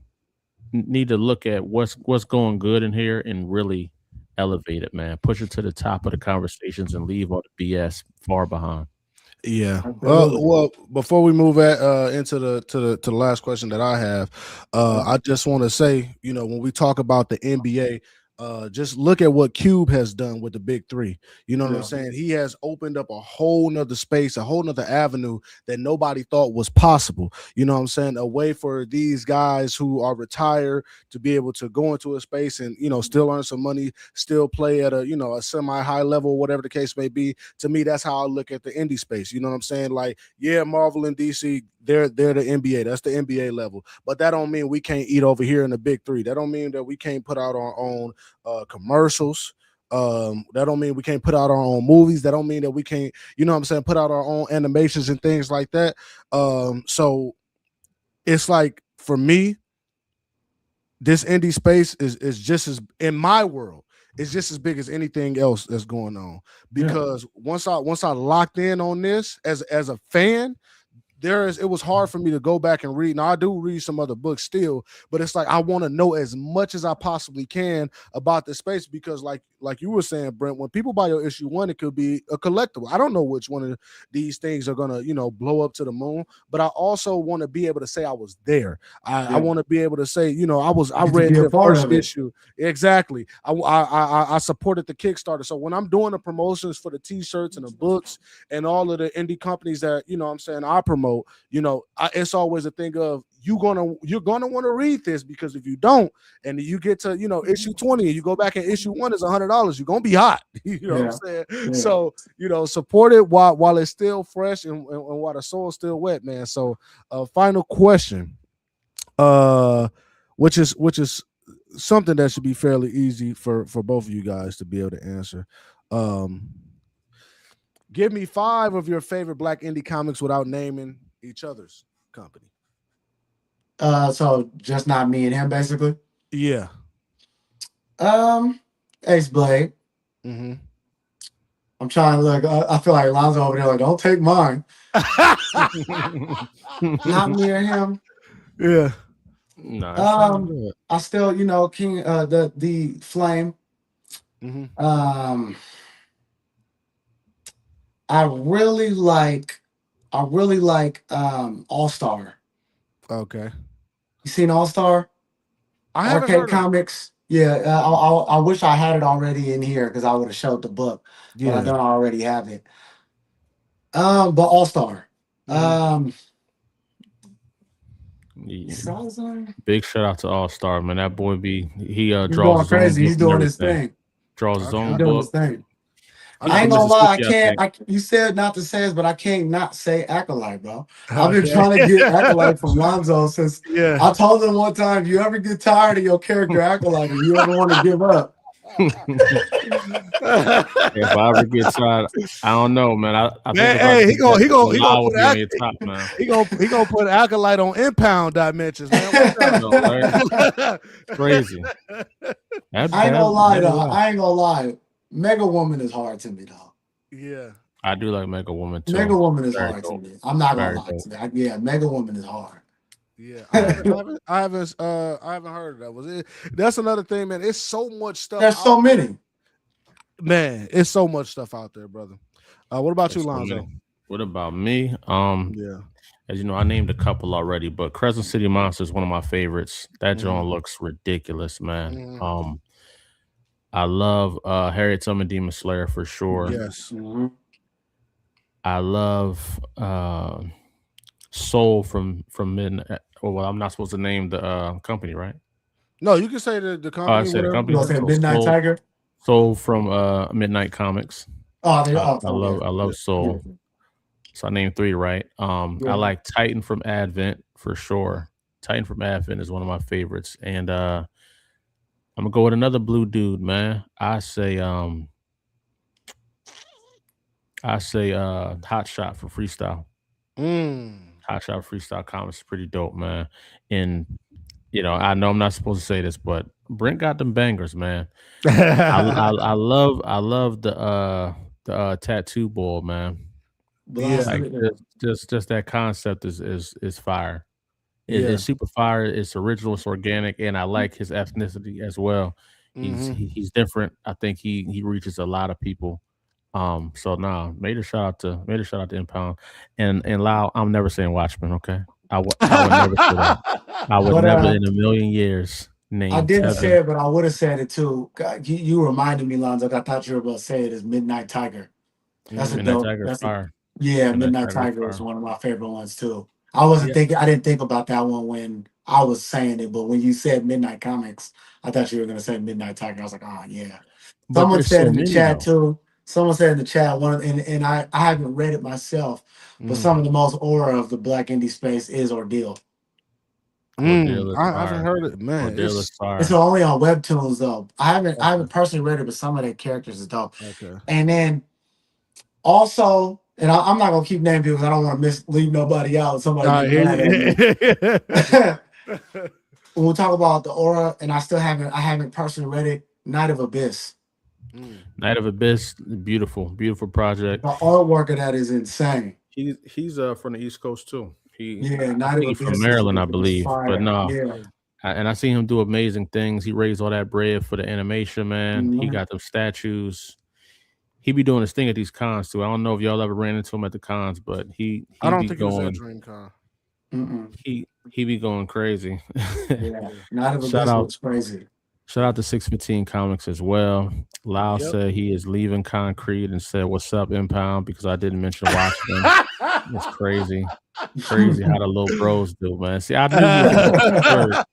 look at what's going good in here and really elevate it, man. Push it to the top of the conversations and leave all the BS far behind. Yeah. Absolutely. Well, before we move into the last question that I have, I just want to say, when we talk about the NBA, just look at what Cube has done with the big three. You know what I'm Yeah. saying? He has opened up a whole nother space, a whole nother avenue that nobody thought was possible. You know what I'm saying? A way for these guys who are retired to be able to go into a space and, still earn some money, still play at a semi-high level, whatever the case may be. To me, that's how I look at the indie space. You know what I'm saying? Like, yeah, Marvel and DC, they're the NBA. That's the NBA level. But that don't mean we can't eat over here in the big three. That don't mean that we can't put out our own commercials. That don't mean we can't put out our own movies. That don't mean that we can't, what I'm saying, put out our own animations and things like that. So it's like, for me, this indie space is just as, in my world, it's just as big as anything else that's going on. Yeah. Because once I locked in on this as a fan, it was hard for me to go back and read. Now I do read some other books still, but it's like I want to know as much as I possibly can about the space, because like you were saying, Brent, when people buy your issue 1, it could be a collectible. I don't know which one of these things are gonna, blow up to the moon, but I also want to be able to say I was there. I want to be able to say, I read the first issue. Exactly. I supported the Kickstarter. So when I'm doing the promotions for the t-shirts and the books and all of the indie companies that, I promote, it's always a thing of you're gonna want to read this, because if you don't, and you get to issue 20 and you go back and issue 1 is $100, you're gonna be hot. What I'm saying? Yeah. So support it while it's still fresh and while the soil's still wet, man. So final question, which is something that should be fairly easy for both of you guys to be able to answer. Give me 5 of your favorite Black indie comics without naming each other's company. So just not me and him, basically. Yeah. Ace Blade. Mm-hmm. I'm trying to look. I feel like Lonzo over there, like, don't take mine. Not me or him. Yeah. No. I still, King, the Flame. Mm-hmm. I really like All-Star. Okay. You seen All-Star? I haven't Arcade heard Comics. Yeah, I wish I had it already in here because I would have showed the book. Yeah. But I don't already have it. But All-Star. Yeah. Big shout out to All-Star, man. That boy he draws going crazy. He's doing his thing. Draws his own doing book. His thing. I ain't gonna lie, you said not to say this, but I can't not say Acolyte, bro. I've been trying to get Acolyte from Lonzo since I told him one time, if you ever get tired of your character Acolyte and you ever want to give up. If I ever get tired, I don't know, man. I think hey, he gonna put Acolyte on impound dimensions, man. Crazy. I ain't gonna lie though. I ain't gonna lie. Mega Woman is hard to me though. Yeah, I do like Mega Woman too. Mega Woman is hard to me. I'm not gonna lie to you. Yeah, Mega Woman is hard. Yeah, I haven't heard of that. Was it? That's another thing, man. It's so much stuff. There's so many. Man, it's so much stuff out there, brother. What about you, Lonzo? What about me? Yeah. As you know, I named a couple already, but Crescent City Monster is one of my favorites. That joint looks ridiculous, man. I love Harriet Tubman Demon Slayer for sure. Yes. I love Soul from Midnight. Well, I'm not supposed to name the company, right? No, you can say the company. I say the company. You say Midnight Tiger. Soul from Midnight Comics. I love Soul. So I named 3, right? I like Titan from Advent for sure. Titan from Advent is one of my favorites, and I'm gonna go with another blue dude, man. I say Hot Shot for Freestyle. Hot Shot Freestyle Comics is pretty dope, man. And I know I'm not supposed to say this, but Brent got them bangers, man. I love the tattoo ball, man. Yeah, like just that concept is fire. It's super fire. It's original. It's organic, and I like his ethnicity as well. He's different. I think he reaches a lot of people. So made a shout out to Impound and Lau. I'm never saying Watchmen. Okay, I would never say that. I would never in a million years name. I didn't say it, but I would have said it too. God, you reminded me, Lonzo. I thought you were about to say it as Midnight Tiger. That's a dope. That's fire. Midnight Tiger was one of my favorite ones too. I didn't think about that one when I was saying it, but when you said Midnight Comics, I thought you were gonna say Midnight Tiger. I was like, oh yeah. Someone said in the chat too. Someone said in the chat and I haven't read it myself, but some of the most aura of the Black indie space is Ordeal. I haven't heard it, man. It's only on Webtoons though. I haven't personally read it, but some of their characters is dope. Okay. And then also, and I'm not gonna keep naming people because I don't want to leave nobody out. Somebody get mad at me. When we talk about the aura, and I haven't personally read it. Night of Abyss. Night of Abyss, beautiful project. The artwork of that is insane. He's from the East Coast too. Yeah, I Night of think the he's from Business Maryland, I was believe. But fire. no, Yeah. and I seen him do amazing things. He raised all that bread for the animation, man. He Mhm. got them statues. He be doing his thing at these cons too. I don't know if y'all ever ran into him at the cons, but I he don't be think he was at going DreamCon. Mm-mm. he be going crazy. Yeah. Night of the shout Business out was crazy. shout out to 615 Comics as well. Lau Yep. said he is leaving Concrete and said, "What's up, Impound?" Because I didn't mention Watchmen. It's crazy. Crazy how the little bros do, man. See, I knew he was from 63rd.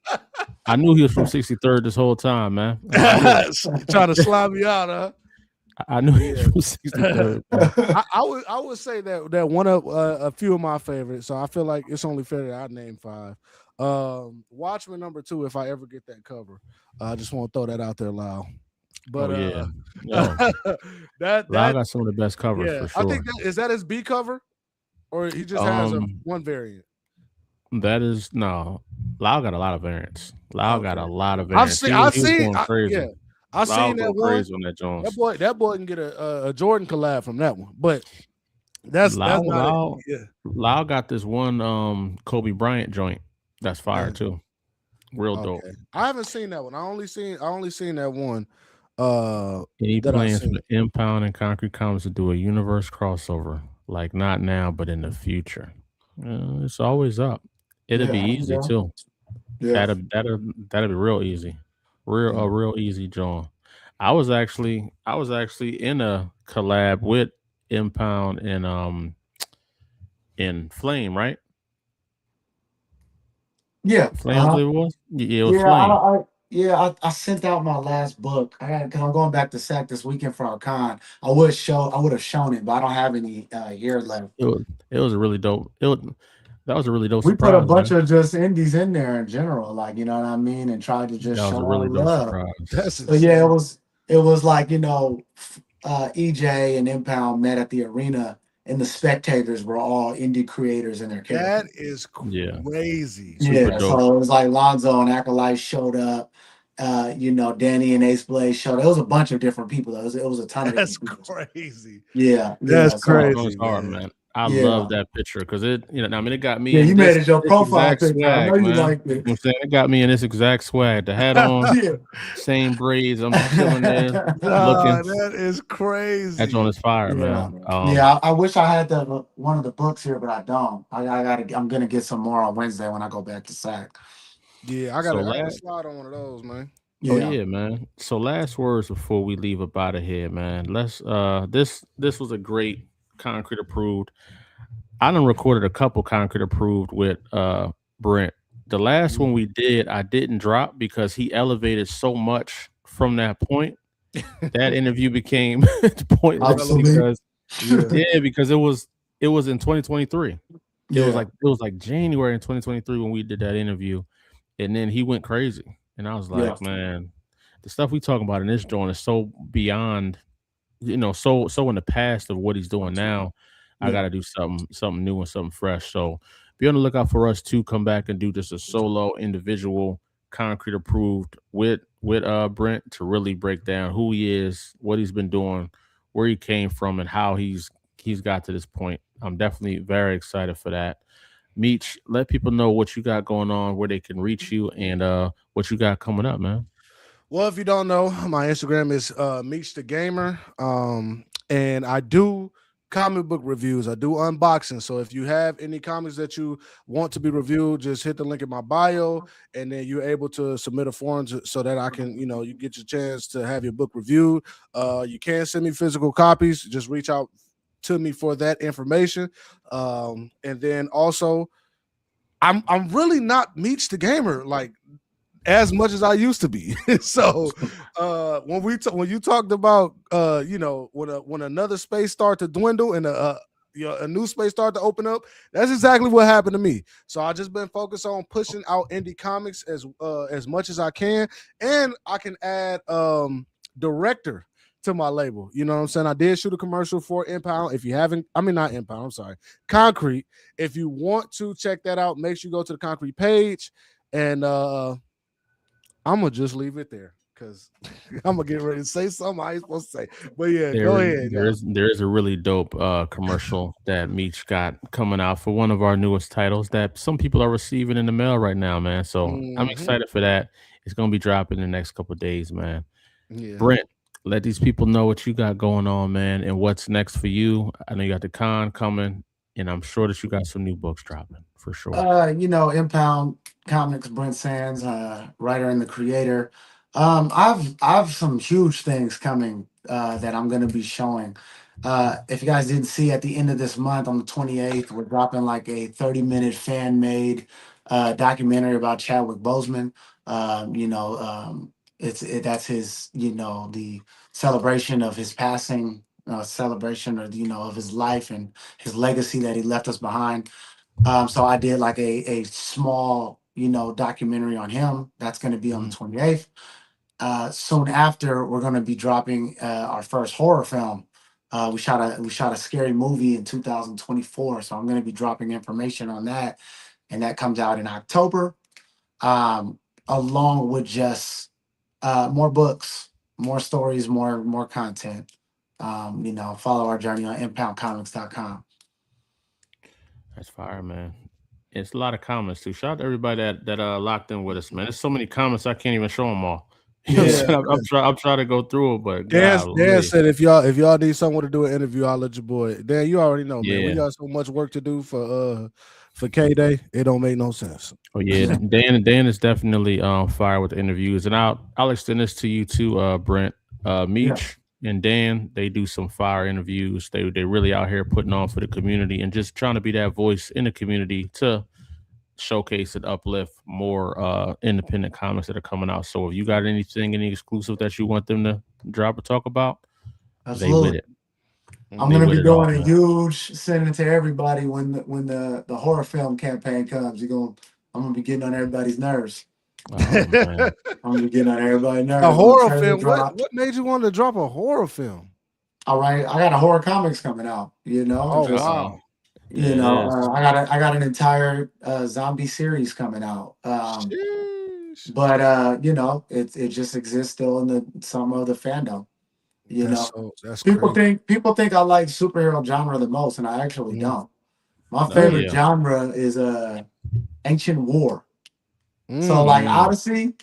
I knew he was from 63rd this whole time, man. Trying to slime me out, huh? I knew he was from 63rd. I would say that one of a few of my favorites. So I feel like it's only fair that I name 5. Watchmen number 2, if I ever get that cover. I just want to throw that out there loud. But yeah. Yo, that Lau got some of the best covers yeah, for sure. I think is that his B cover, or he just has Um, one variant. That is no. Lau got a lot of variants. Lau got a Okay. lot of I've variants. seen, He I've was seen, going crazy. yeah, I've Lau seen go that one. crazy on that Jones. That boy can get a Jordan collab from that one, but that's not it. Yeah. Lau got this one Kobe Bryant joint that's fire too. Real dope. I haven't seen that one. I only seen that one. And he that I plans for seen. Impound and Concrete Comics to do a universe crossover, like not now, but in the future. It's always up. It'll be easy too. Yeah. That'll be real easy. A real easy joint. I was actually in a collab with Impound and in Flame, right? Yeah. Flame, I believe it was. Yeah, it was Flame. I sent out my last book. Because I'm going back to SAC this weekend for our con. I would have shown it, but I don't have any here left. It was a really dope. That was a really dope We surprise. put a bunch man. of just indies in there in general, like, you know what I mean, and tried to just That was show a really our dope love. surprise. So yeah, it was like, you know, EJ and Impound met at the arena, and the spectators were all indie creators in their characters. That is crazy. Yeah, so it was like Lonzo and Acolyte showed up. You know, Danny and Ace Blaze showed up. It was a bunch of different people. It was a ton of That's different people. crazy. Yeah, That's crazy. It's hard, man. I Yeah. love that picture because it, you know, I mean, it got me. Yeah, in you this, made it your this profile exact picture. I know swag, you man. liked You know it. what I'm saying? It got me in this exact swag. The hat on, Yeah. same braids. I'm chilling there, looking. That is crazy. That joint is fire, man. Yeah, I wish I had one of the books here, but I don't. I'm gonna get some more on Wednesday when I go back to SAC. Yeah, I gotta slide on one of those, man. Oh yeah, man. So last words before we leave up out of here, man. Let's this was a great Concrete Approved. I done recorded a couple Concrete Approved with Brent. The last one we did, I didn't drop because he elevated so much from that point. That interview became pointless because it was in 2023. It was like January in 2023 when we did that interview, and then he went crazy. And I was like, man, the stuff we talking about in this joint is so beyond, you know, so in the past of what he's doing now. I got to do something new and something fresh. So be on the lookout for us to come back and do just a solo individual Concrete Approved with Brent to really break down who he is, what he's been doing, where he came from, and how he's got to this point. I'm definitely very excited for that. Meech, let people know what you got going on, where they can reach you, and what you got coming up, man. Well, if you don't know, my Instagram is Meech the Gamer, and I do comic book reviews. I do unboxing. So if you have any comics that you want to be reviewed, just hit the link in my bio, and then you're able to submit a form so that I can, you know, you get your chance to have your book reviewed. You can send me physical copies. Just reach out to me for that information. And then also, I'm really not Meech the Gamer like as much as I used to be. So when you talked about you know, when another space start to dwindle and a new space start to open up, that's exactly what happened to me. So I just been focused on pushing out indie comics as much as I can, and I can add director to my label. You know what I'm saying? I did shoot a commercial for Impound. If you haven't, I mean not Impound, I'm sorry, Concrete. If you want to check that out, make sure you go to the Concrete page, and I'm gonna just leave it there because I'm gonna get ready to say something I ain't supposed to say. But yeah, go ahead. There is a really dope commercial that Meech got coming out for one of our newest titles that some people are receiving in the mail right now, man. So I'm excited for that. It's gonna be dropping in the next couple of days, man. Yeah. Brent, let these people know what you got going on, man, and what's next for you. I know you got the con coming, and I'm sure that you got some new books dropping for sure. Impound Comics, Brent Sands, writer and the creator. I've some huge things coming that I'm gonna be showing. If you guys didn't see, at the end of this month on the 28th, we're dropping like a 30-minute fan made documentary about Chadwick Boseman. That's his, the celebration of his passing, celebration of of his life and his legacy that he left us behind. So I did like a small, documentary on him. That's going to be on the 28th. Soon after, we're going to be dropping our first horror film. We shot a scary movie in 2024. So I'm going to be dropping information on that, and that comes out in October. Along with just more books, more stories, more content. Follow our journey on impoundcomics.com. That's fire, man. It's a lot of comments too. Shout out to everybody that locked in with us, man. There's so many comments I can't even show them all. You know what I'm saying? I'm trying to go through it, but Dan said if y'all need someone to do an interview, I'll let your boy. Dan, you already know, man. We got so much work to do for K Day. It don't make no sense. Oh yeah, Dan is definitely fire with the interviews, and I'll extend this to you too, Brent. Meech and Dan, they do some fire interviews. They really out here putting on for the community and just trying to be that voice in the community to showcase and uplift more independent comics that are coming out. So if you got anything, any exclusive that you want them to drop or talk about, absolutely. They with it. I'm gonna be doing a huge sending to everybody when the horror film campaign comes. I'm gonna be getting on everybody's nerves. Oh, man. I'm gonna be getting on everybody's nerves. A horror film. What made you want to drop a horror film? All right, I got a horror comics coming out. Wow. I got an entire zombie series coming out. But it just exists still in some of the fandom. That's people crazy. people think I like superhero genre the most, and I actually don't. My favorite genre is ancient war. So like Odyssey,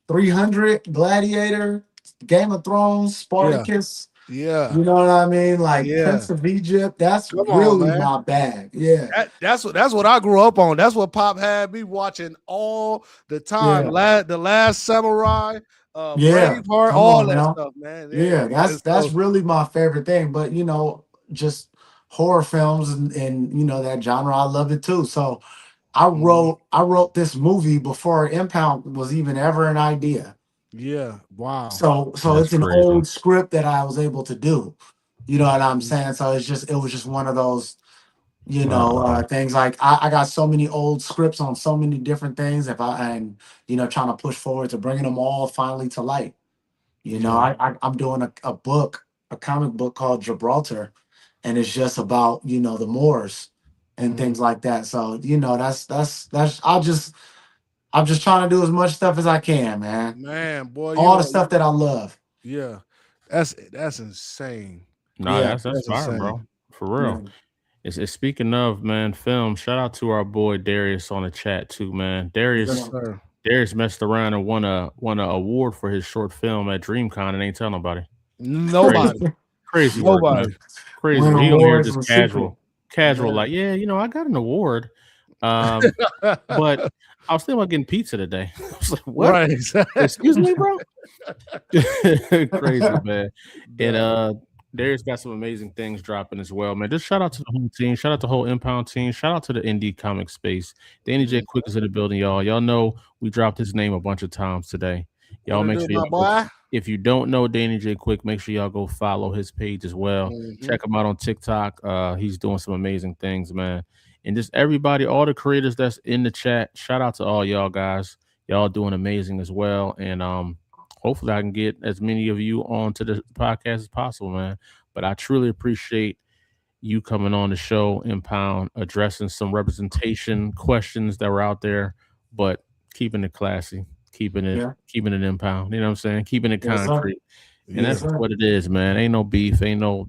300, Gladiator, Game of Thrones, Spartacus. Yeah. You know what I mean? Like Prince of Egypt. That's really my bag. Yeah. That's what I grew up on. That's what Pop had me watching all the time. The Last Samurai, Braveheart, all that stuff, man. Yeah, that's really my favorite thing. But just horror films and that genre, I love it too. So I wrote this movie before Impound was even ever an idea. Yeah. Wow. So That's it's an crazy. old script that I was able to do. You know what I'm saying? So it was just one of those, things. Like I got so many old scripts on so many different things. Trying to push forward to bringing them all finally to light. I'm doing a comic book called Gibraltar, and it's just about the Moors and things like that. So that's I'm just trying to do as much stuff as I can, man. Man, boy, all the stuff that I love. Yeah, that's insane. Nah, that's fire, insane, bro. For real. Yeah. It's speaking of, man, film. Shout out to our boy Darius on the chat too, man. Darius messed around and won a award for his short film at DreamCon and ain't tell nobody. Nobody. Crazy nobody. Work, crazy. He gonna hear just casual, like, I got an award. But I was thinking about getting pizza today. I was like, what? Right. Excuse me, bro. Crazy, man. And Darius got some amazing things dropping as well, man. Just shout out to the whole team. Shout out to the whole Impound team. Shout out to the indie comic space. Danny J Quick is in the building, y'all. Y'all know we dropped his name a bunch of times today. Y'all make sure if you don't know Danny J Quick, make sure y'all go follow his page as well. Check him out on TikTok. He's doing some amazing things, man. And just everybody, all the creators that's in the chat, shout out to all y'all guys. Y'all doing amazing as well. And hopefully I can get as many of you onto the podcast as possible, man. But I truly appreciate you coming on the show, Impound, addressing some representation questions that were out there, but keeping it classy. keeping it Yeah. keeping it impound. You know what I'm saying? Keeping it Yes, sir. concrete. And Yeah. that's Yes, sir. what it is, man. Ain't no beef, ain't no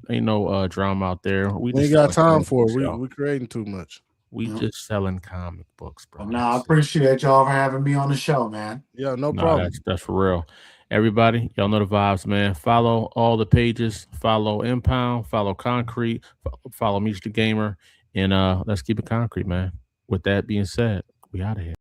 drama out there. We We just ain't got selling time for it. comic books, y'all. We creating too much. We Yeah. just selling comic books, bro. Well, no, I That's it. appreciate y'all for having me on the show, man. Yeah, no Nah, problem. that's for real. Everybody, y'all know the vibes, man. Follow all the pages. Follow Impound. Follow Concrete. Follow Meet the Gamer. And let's keep it concrete, man. With that being said, we out of here.